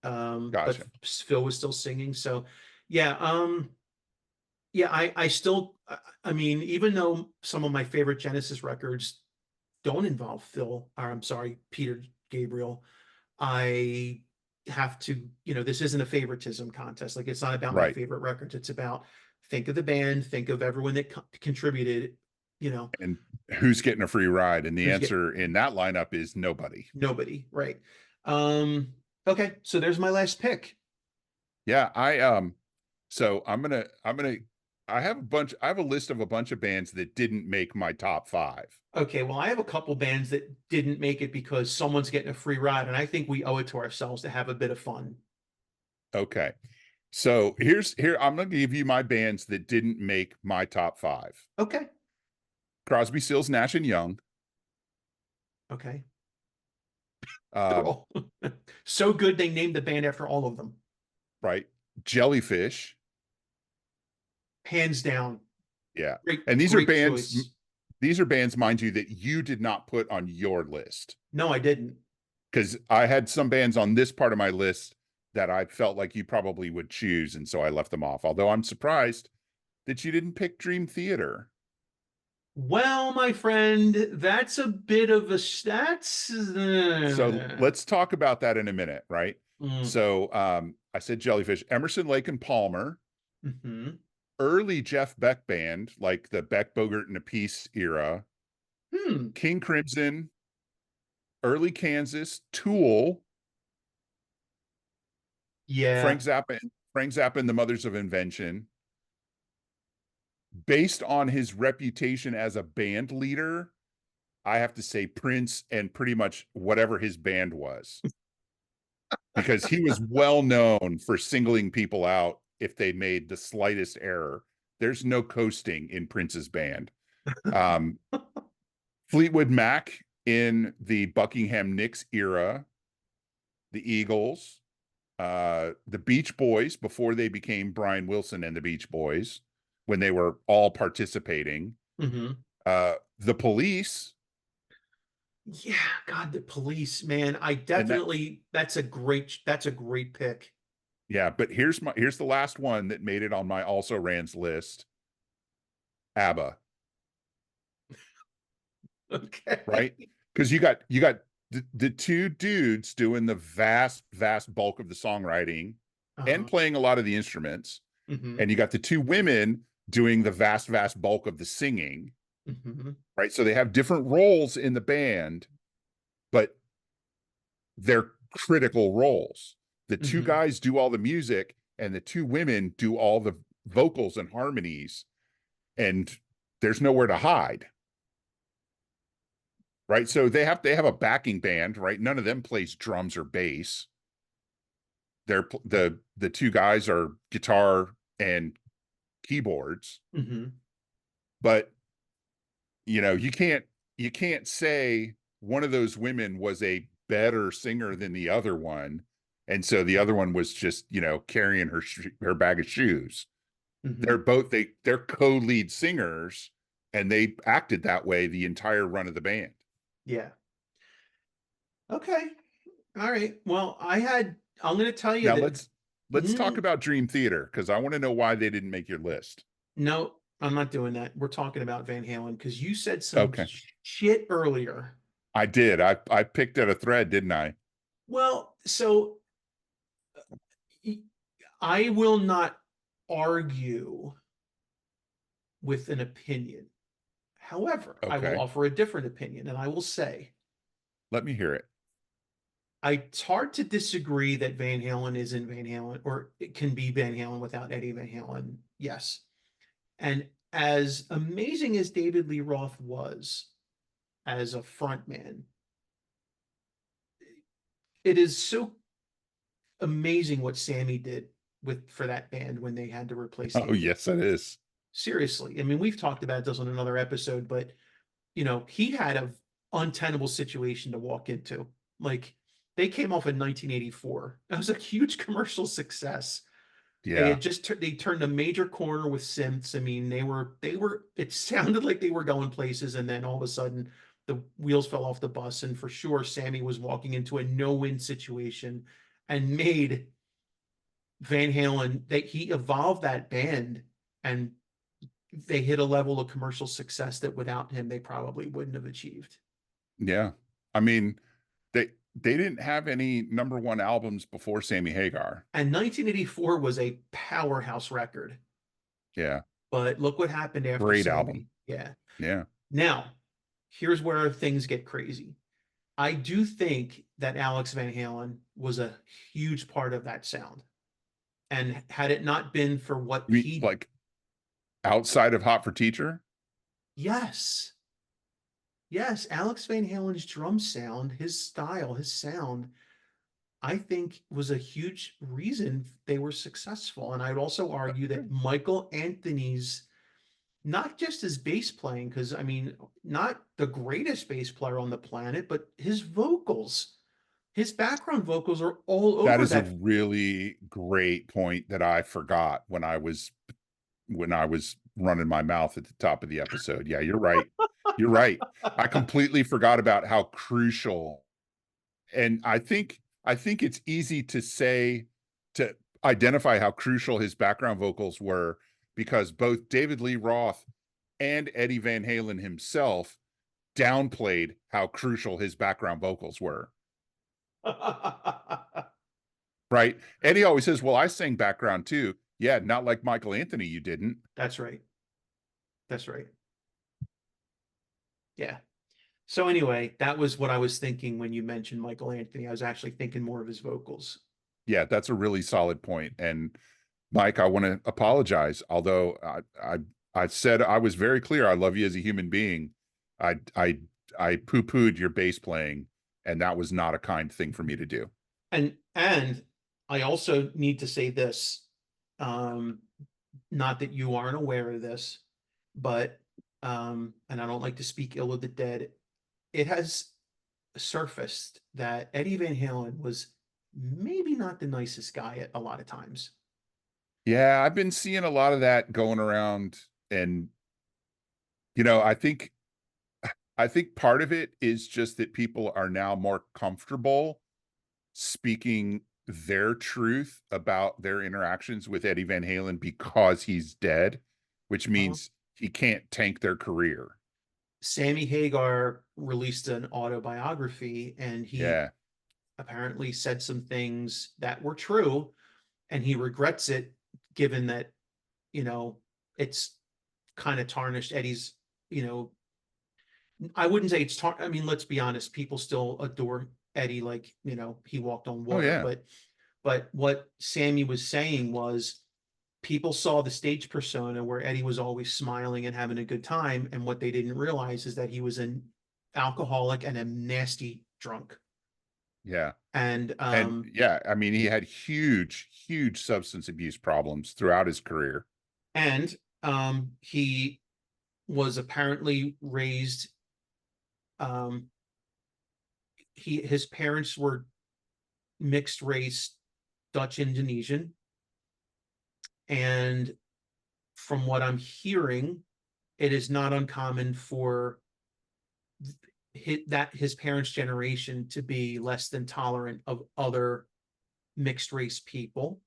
but
gotcha.
Phil was still singing. So yeah, yeah, I still, I mean, even though some of my favorite Genesis records don't involve Phil, or I'm sorry, Peter Gabriel, I have to, this isn't a favoritism contest. Like it's not about my
Right.
favorite records. It's about think of the band, think of everyone that contributed, you know,
And who's getting a free ride? And the
who's get
answer in that lineup is nobody.
nobody, right? Um, okay, so there's my last pick.
Yeah, so I have a list of a bunch of bands that didn't make my top five.
Okay, well, I have a couple bands that didn't make it because someone's getting a free ride, and I think we owe it to ourselves to have a bit of fun.
Okay. So here I'm gonna give you my bands that didn't make my top five.
Okay,
Crosby, Stills, Nash and Young.
okay. They're
Um,
all so good they named the band after all of them.
right. Jellyfish.
Hands down.
Yeah.
Great,
And
great choice.
these are bands, mind you, that you did not put on your list.
No, I didn't.
Because I had some bands on this part of my list that I felt like you probably would choose, and so I left them off. Although I'm surprised that you didn't pick Dream Theater.
Well, my friend, that's a bit of a that's
So let's talk about that in a minute, right?
mm,
So I said Jellyfish, Emerson, Lake and Palmer,
mhm.
early Jeff Beck band, like the Beck, Bogert, and Peace era,
Hmm.
King Crimson, early Kansas, Tool,
Yeah.
Frank Zappa and the Mothers of Invention, based on his reputation as a band leader, I have to say Prince and pretty much whatever his band was, because he was well known for singling people out if they made the slightest error. There's no coasting in Prince's band. Um, Fleetwood Mac in the Buckingham Nicks era, the Eagles, the Beach Boys before they became Brian Wilson and the Beach Boys, when they were all participating,
Mhm.
the Police,
Yeah, God, the Police, man. I
and that
definitely that's a great pick.
yeah. But here's the last one that made it on my also rans list. ABBA,
Okay.
right? Because you got the two dudes doing the vast bulk of the songwriting and
Uh-huh.
playing a lot of the instruments,
Mhm.
and you got the two women doing the vast bulk of the singing,
Mhm.
right? So they have different roles in the band, but they're critical roles. The two
Mhm.
guys do all the music, and the two women do all the vocals and harmonies, and there's nowhere to hide, right? So they have a backing band, right? None of them plays drums or bass. They're the two guys are guitar and keyboards,
Mhm.
but you can't say one of those women was a better singer than the other one, and so the other one was just carrying her bag of shoes.
Mhm.
They're co-lead singers, and they acted that way the entire run of the band.
Yeah. Okay. All right. Well, I'm going to tell you
Now
that
let's talk
mm,
about Dream Theater, because I want to know why they didn't make your list.
no, I'm not doing that. We're talking about Van Halen because you said some
Okay.
shit earlier.
I did. I picked at a thread, didn't I?
Well, so y- I will not argue with an opinion. However, I will
Okay.
offer a different opinion and I will say
Let me hear it.
it's hard to disagree that Van Halen isn't Van Halen or it can be Van Halen without Eddie Van Halen. Yes. And as amazing as David Lee Roth was as a frontman, it is so amazing what Sammy did with for that band when they had to replace
Oh,
David.
yes, it is.
Seriously. I mean, we've talked about this on another episode, but he had a untenable situation to walk into. Like they came off in 1984. That was a huge commercial success. They
Yeah.
had they turned a major corner with synths. I mean, they were it sounded like they were going places, and then all of a sudden the wheels fell off the bus. And for sure, Sammy was walking into a no-win situation and made Van Halen that he evolved that band and they hit a level of commercial success that without him they probably wouldn't have achieved.
Yeah. I mean, they didn't have any number one albums before Sammy Hagar.
And 1984 was a powerhouse record.
Yeah.
But look what happened after
Great album.
Sammy. Yeah.
Yeah.
Now, here's where things get crazy. I do think that Alex Van Halen was a huge part of that sound. And had it not been for what
I mean,
he,
like outside of Hot for Teacher?
yes, yes, Alex Van Halen's drum sound, his style, his sound, I think was a huge reason they were successful. And I'd also argue that Michael Anthony's not just his bass playing, because I mean, not the greatest bass player on the planet, but his vocals, his background vocals are all
That
over
is a
that.
really great point that I forgot when I was running my mouth at the top of the episode. Yeah, you're right. You're right. I completely forgot about how crucial, and I think it's easy to say, to identify how crucial his background vocals were, because both David Lee Roth and Eddie Van Halen himself downplayed how crucial his background vocals were. Right? Eddie always says, "Well, I sang background too." Yeah, not like Michael Anthony, you didn't.
That's right. That's right. Yeah. So anyway, that was what I was thinking when you mentioned Michael Anthony. I was actually thinking more of his vocals.
Yeah, that's a really solid point. And Mike, I want to apologize. Although I said I was very clear. I love you as a human being. I I I poo-pooed your bass playing, and that was not a kind thing for me to do.
And I also need to say this, um, not that you aren't aware of this, but and I don't like to speak ill of the dead. It has surfaced that Eddie Van Halen was maybe not the nicest guy at a lot of times.
Yeah, I've been seeing a lot of that going around, and you know, I think part of it is just that people are now more comfortable speaking their truth about their interactions with Eddie Van Halen because he's dead, which
Uh,
means he can't tank their career.
Sammy Hagar released an autobiography, and he
Yeah.
apparently said some things that were true, and he regrets it, given that, you know, it's kind of tarnished Eddie's, you know, I wouldn't say I mean, let's be honest, people still adore Eddie like, he walked on
Oh
water,
yeah.
but what Sammy was saying was people saw the stage persona where Eddie was always smiling and having a good time, and what they didn't realize is that he was an alcoholic and a nasty drunk.
Yeah.
And
And yeah, I mean, he had huge, huge substance abuse problems throughout his career.
and he was apparently raised, um his parents were mixed race Dutch Indonesian, and from what I'm hearing, it is not uncommon for his parents' generation to be less than tolerant of other mixed race people.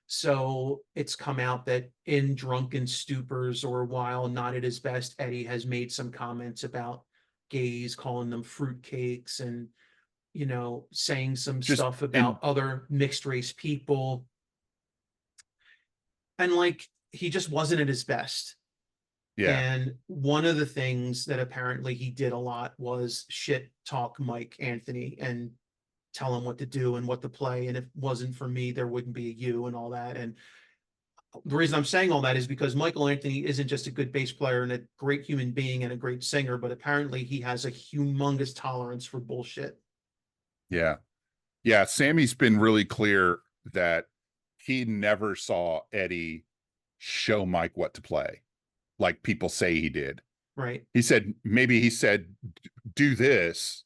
So it's come out that in drunken stupors or while not at his best, Eddie has made some comments about gays, calling them fruitcakes, and saying some
Just
stuff about
in
other mixed race people. And like, he just wasn't at his best.
yeah.
And one of the things that apparently he did a lot was shit talk Mike Anthony and tell him what to do and what to play. And if it wasn't for me, there wouldn't be a you and all that. And the reason I'm saying all that is because Michael Anthony isn't just a good bass player and a great human being and a great singer, but apparently he has a humongous tolerance for bullshit.
Yeah. Yeah. Sammy's been really clear that he never saw Eddie show Mike what to play like people say he did.
Right.
He said, maybe he said, do this,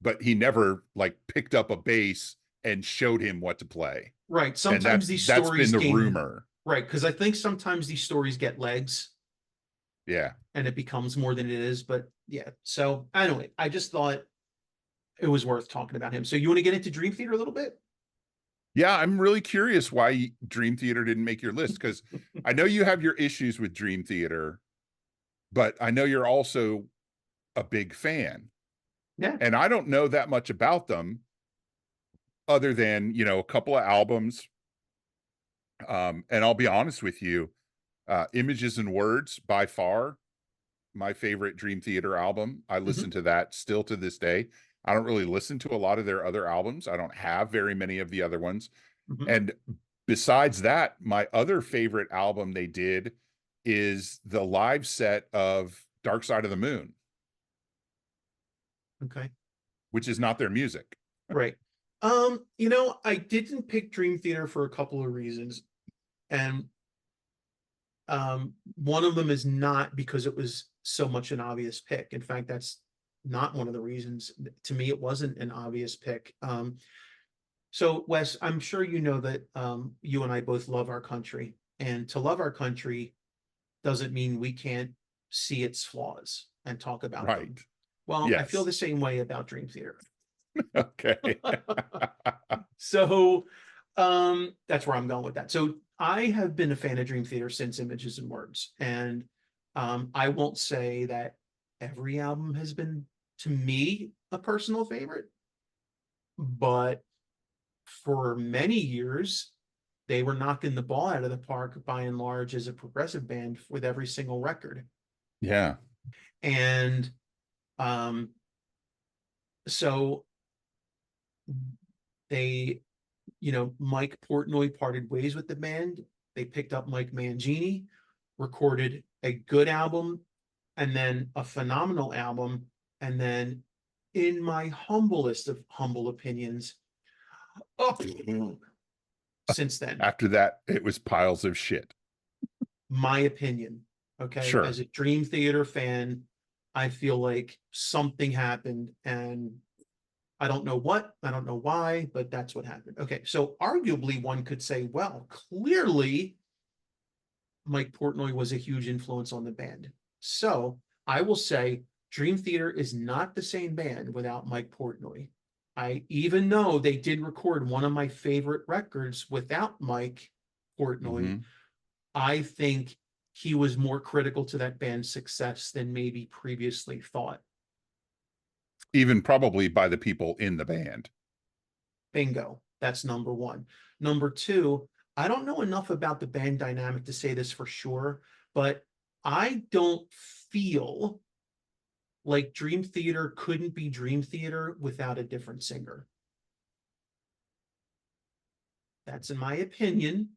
but he never like picked up a bass and showed him what to play.
Right.
And
Sometimes these
that's been
stories
the
gain,
rumor.
right. Because I think sometimes these stories get legs
Yeah.
and it becomes more than it is. But yeah. So anyway, I just thought it was worth talking about him. So you want to get into Dream Theater a little bit?
Yeah, I'm really curious why Dream Theater didn't make your list because I know you have your issues with Dream Theater, but I know you're also a big fan.
Yeah.
And I don't know that much about them other than, a couple of albums. And I'll be honest with you, Images and Words by far my favorite Dream Theater album. I listen
Hmm.
to that still to this day. I don't really listen to a lot of their other albums. I don't have very many of the other ones.
Hmm.
And besides that, my other favorite album they did is the live set of Dark Side of the Moon,
Okay.
which is not their music.
Right. I didn't pick Dream Theater for a couple of reasons. And one of them is not because it was so much an obvious pick. In fact, that's not one of the reasons. To me, it wasn't an obvious pick. So, Wes, I'm sure you know that you and I both love our country. And to love our country doesn't mean we can't see its flaws and talk about them.
Right.
Well, I feel
Yes.
the same way about Dream Theater.
Okay.
So that's where I'm going with that. So I have been a fan of Dream Theater since Images and Words. And I won't say that every album has been, to me, a personal favorite, but for many years, they were knocking the ball out of the park by and large as a progressive band with every single record.
Yeah.
And um, so they, Mike Portnoy parted ways with the band. They picked up Mike Mangini, recorded a good album and then a phenomenal album, and then, in my humblest of humble opinions, up since then.
After that, it was piles of shit.
My opinion. Okay.
Sure.
As a Dream Theater fan, I feel like something happened, and I don't know what, I don't know why, but that's what happened. Okay. So, arguably, one could say, well, clearly Mike Portnoy was a huge influence on the band. So, I will say Dream Theater is not the same band without Mike Portnoy. Even though they did record one of my favorite records without Mike Portnoy,
Hmm.
I think he was more critical to that band's success than maybe previously thought.
Even probably by the people in the band.
Bingo. That's number one. Number two, I don't know enough about the band dynamic to say this for sure, but I don't feel like Dream Theater couldn't be Dream Theater without a different singer. That's in my opinion.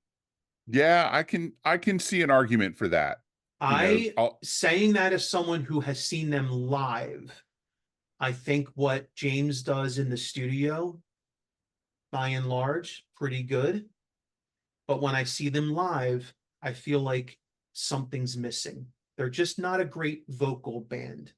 Yeah, I can see an argument for that. You know,
I saying that as someone who has seen them live, I think what James does in the studio, by and large, pretty good. But when I see them live, I feel like something's missing. They're just not a great vocal band.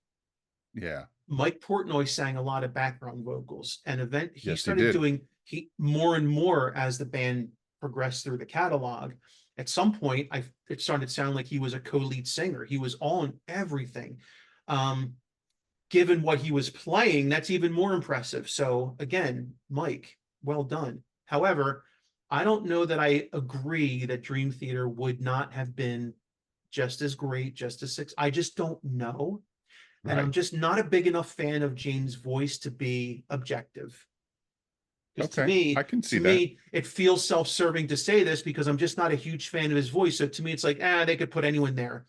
yeah.
Mike Portnoy sang a lot of background vocals, and he
Yes, he
started
did.
doing he more and more as the band progressed through the catalog. At some point, it started to sound like he was a co-lead singer. He was on everything. Um, Given what he was playing, that's even more impressive. So again, Mike, well done. However, I don't know that I agree that Dream Theater would not have been just as great, just as six. I just don't know. And I'm
Right.
just not a big enough fan of James' voice to be objective. Because
Okay. I can see
to
that.
me, it feels self-serving to say this because I'm just not a huge fan of his voice. So to me, it's like, they could put anyone there.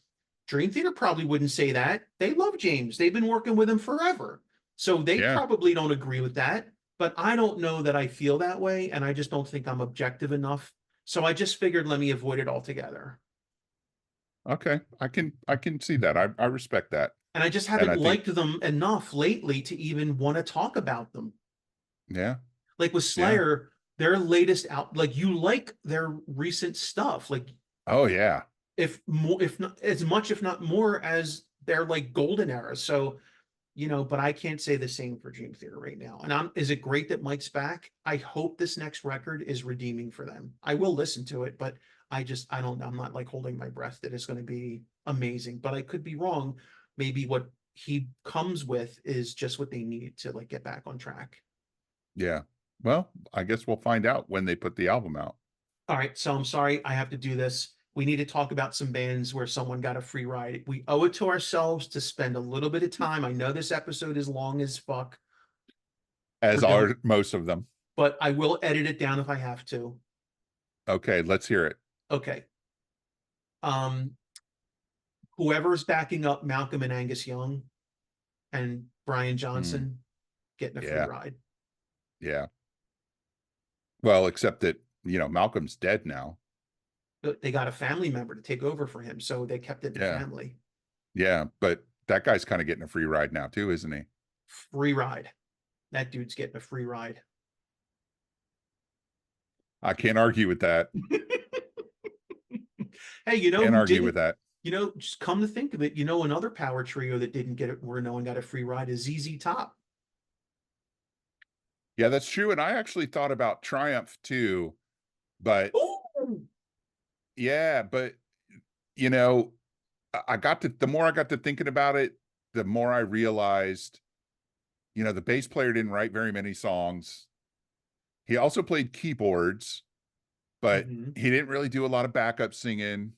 Dream Theater probably wouldn't say that. They love James. They've been working with him forever. So they
Yeah.
probably don't agree with that. But I don't know that I feel that way. And I just don't think I'm objective enough. So I just figured let me avoid it altogether.
Okay. I can see that. I respect that.
And I just
And
haven't
I think,
liked them enough lately to even want to talk about them.
yeah.
Like with
Yeah.
Slayer, their latest out, like you like their recent stuff. Like
Oh yeah.
if more, if not as much, if not more, as their like golden era. So, but I can't say the same for Dream Theater right now. And is it great that Mike's back? I hope this next record is redeeming for them. I will listen to it, but I don't, I'm not like holding my breath that it's going to be amazing, but I could be wrong. Maybe what he comes with is just what they need to like get back on track.
Yeah. Well, I guess we'll find out when they put the album out.
All right, so I'm sorry I have to do this. We need to talk about some bands where someone got a free ride. We owe it to ourselves to spend a little bit of time. I know this episode is long as fuck. We're
As
doing,
are most of them.
but I will edit it down if I have to.
Okay, let's hear it.
Okay. Um, Whoever's backing up Malcolm and Angus Young and Brian
Hmm.
Johnson getting a free
Yeah.
ride.
Yeah. Well, except that, Malcolm's dead now.
But they got a family member to take over for him, so they kept it in the
Yeah.
family.
Yeah. But that guy's kind of getting a free ride now too, isn't he?
Free ride. That dude's getting a free ride.
I can't argue with that.
Hey,
Can't
who
argue with
didn't?
that.
Just come to think of it, another power trio that didn't get it, where no one got a free ride, is ZZ Top.
Yeah, that's true. And I actually thought about Triumph too, but
Ooh!
yeah, but you know, the more I got to thinking about it, the more I realized, the bass player didn't write very many songs. He also played keyboards, but
Mhm.
he didn't really do a lot of backup singing.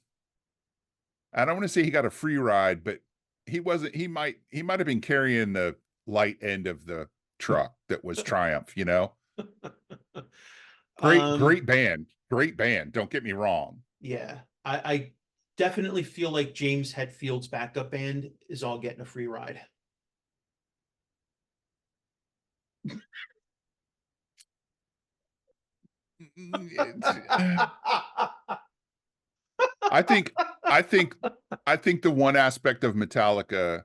I don't want to say he got a free ride, but he might have been carrying the light end of the truck that was Triumph. Great,
Um,
great band. Great band. Don't get me wrong.
yeah, I definitely feel like James Hetfield's backup band is all getting a free ride.
I think I think I think the one aspect of Metallica,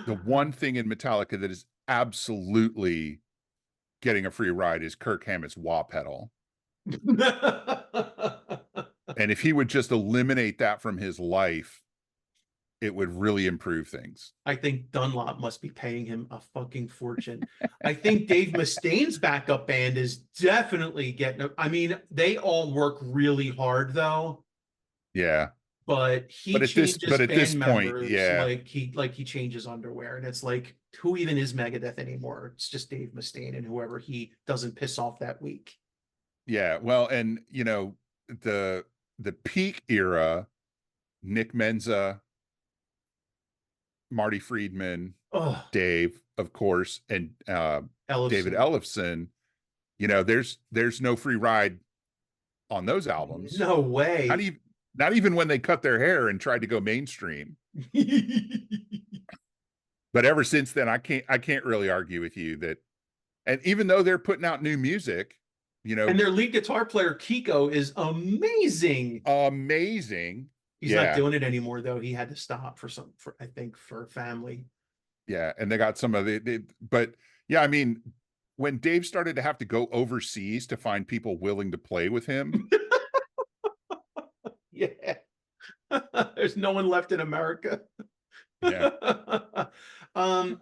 the one thing in Metallica that is absolutely getting a free ride is Kirk Hammett's wah pedal. And if he would just eliminate that from his life, it would really improve things.
I think Dunlop must be paying him a fucking fortune. I think Dave Mustaine's backup band is definitely getting. I mean, they all work really hard though,
Yeah.
but he
But
changes
at this
band
point,
members
yeah.
like he changes underwear, and it's like who even is Megadeth anymore? It's just Dave Mustaine and whoever he doesn't piss off that week.
Yeah. Well, and the the peak era, Nick Menza, Marty Friedman,
Oh,
Dave, of course, and David
Ellefson.
Ellefson, there's no free ride on those albums.
No
Not
way.
even not even when they cut their hair and tried to go mainstream. But ever since then, I can't really argue with you that. And even though they're putting out new music,
And their lead guitar player Kiko is amazing.
amazing.
He's not
Yeah.
doing it anymore though. He had to stop for I think for family.
Yeah. And they got some of but yeah, I mean, when Dave started to have to go overseas to find people willing to play with him,
Yeah. There's no one left in America.
yeah.
um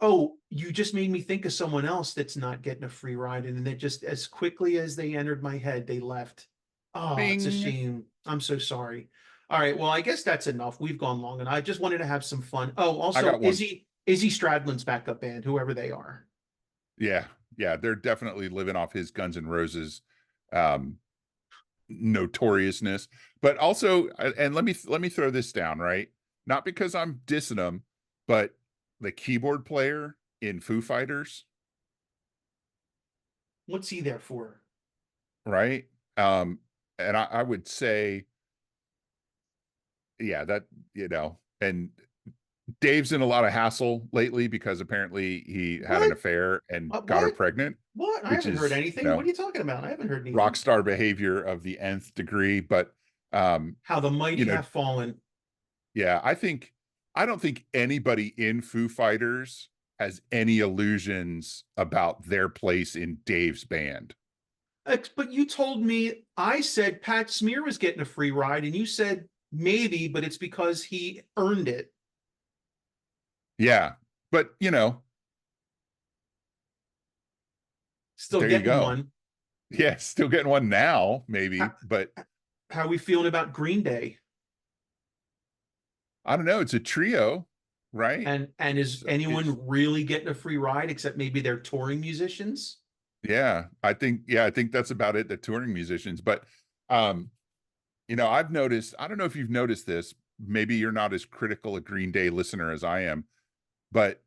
oh, you just made me think of someone else that's not getting a free ride, and then they just as quickly as they entered my head, they left. Oh, it's a
Bing.
shame. I'm so sorry. All right, well, I guess that's enough. We've gone long, and I just wanted to have some fun. Oh,
I
also,
got one.
Izzy Stradlin's backup band, whoever they are.
Yeah. Yeah. They're definitely living off his Guns N' Roses um notoriousness. But also, and let me throw this down, right? Not because I'm dissing them, but the keyboard player in Foo Fighters,
What's he there for?
right? And I would say, yeah, that, and Dave's in a lot of hassle lately because apparently he had an
What?
affair and got her
What?
pregnant,
What? I
which
haven't heard
is,
anything. What are you talking about? I haven't heard
rock
anything.
star behavior of the nth degree. But, um,
How the
you
mighty
know,
have fallen.
yeah, I don't think anybody in Foo Fighters has any illusions about their place in Dave's band.
But you told me I said Pat Smear was getting a free ride, and you said maybe, but it's because he earned it.
Yeah, but
Still
there you
getting
go.
one.
Yeah, still getting one now,
How,
maybe, but
how are we feeling about Green Day?
I don't know. It's a trio, right?
And is
So
anyone really getting a free ride except maybe they're touring musicians?
I think that's about it, the touring musicians. But um, I've noticed, I don't know if you've noticed this, maybe you're not as critical a Green Day listener as I am, but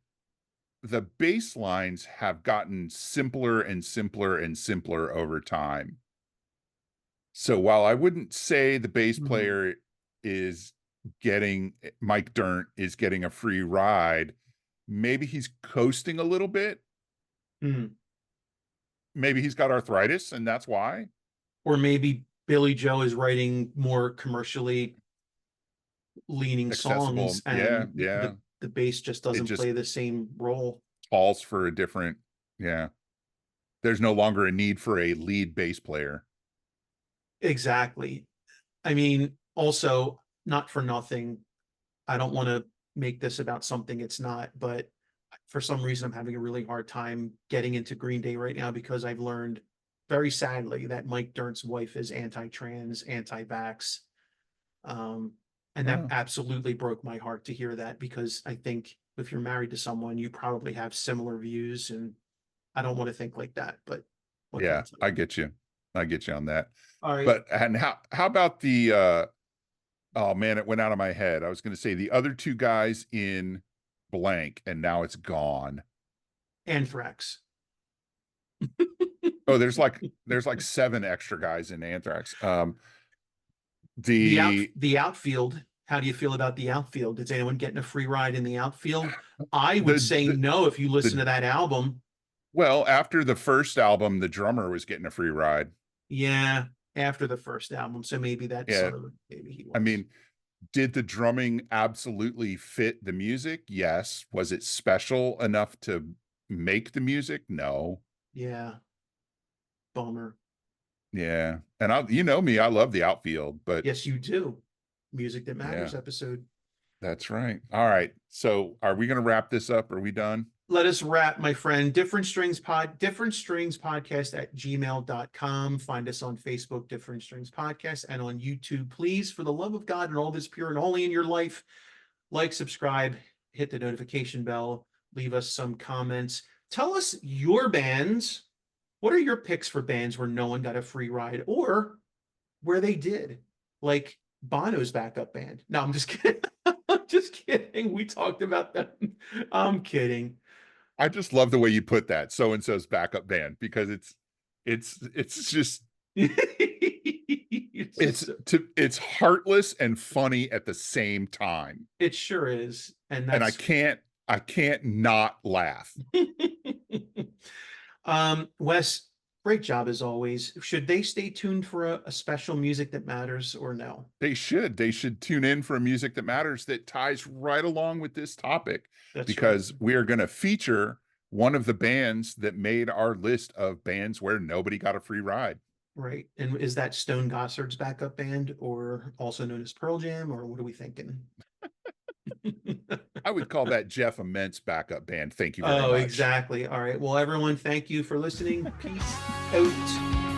the bass lines have gotten simpler and simpler and simpler over time. So while I wouldn't say the bass
Hmm.
player is Mike Dirnt is getting a free ride, maybe he's coasting a little bit.
Hmm.
Maybe he's got arthritis and that's why.
Or maybe Billy Joe is writing more commercially leaning
Accessible.
songs,
Yeah,
and
yeah.
the bass just
It
doesn't
just
play the same role.
calls for a different, yeah. There's no longer a need for a lead bass player.
Exactly. I mean, also, not for nothing, I don't want to make this about something it's not, but for some reason, I'm having a really hard time getting into Green Day right now because I've learned very sadly that Mike Dirnt's wife is anti-trans, anti-vax. Um, and that
Oh,
absolutely broke my heart to hear that because I think if you're married to someone, you probably have similar views, and I don't want to think like that, but what can I
yeah,
tell
I
you?
get you. I get you on that.
All right.
But and how about the oh man, it went out of my head. I was going to say the other two guys in blank and now it's gone.
Anthrax.
Oh, there's like seven extra guys in Anthrax.
The
The
the outfield. How do you feel about the outfield? Is anyone getting a free ride in the outfield? I would
the
say
the
no if you listen to
the
that album.
well, after the first album, the drummer was getting a free ride.
Yeah. after the first album. So maybe that's
Yeah.
sort of maybe he
I
was.
mean, did the drumming absolutely fit the music? Yes. Was it special enough to make the music? No.
Yeah. Bummer.
Yeah. And you know me, I love the outfield, but
Yes, you do. Music That
yeah,
Matters episode.
that's right. All right. So are we going to wrap this up? Are we done?
Let us wrap, my friend. Different Strings Podcast at gmail.com. Find us on Facebook, Different Strings Podcast, and on YouTube. Please, for the love of God and all this pure and holy in your life, like, subscribe, hit the notification bell, leave us some comments. Tell us your bands. What are your picks for bands where no one got a free ride or where they did? Like Bono's backup band. No, I'm just kidding. I'm just kidding. We talked about them. I'm kidding.
I just love the way you put that. So and so's backup band because it's just
It's just,
it's heartless and funny at the same time.
it sure is. And
And
that's
I can't not laugh.
Wes, great job as always. Should they stay tuned for a special Music That Matters or no?
They should. They should tune in for a music that matters that ties right along with this topic
That's right.
because we are going to feature one of the bands that made our list of bands where nobody got a free ride.
Right. And is that Stone Gossard's backup band or also known as Pearl Jam, or what are we thinking?
I would call that Jeff Immense backup band. Thank you very
Oh,
much.
exactly. All right. Well, everyone, thank you for listening. Peace out.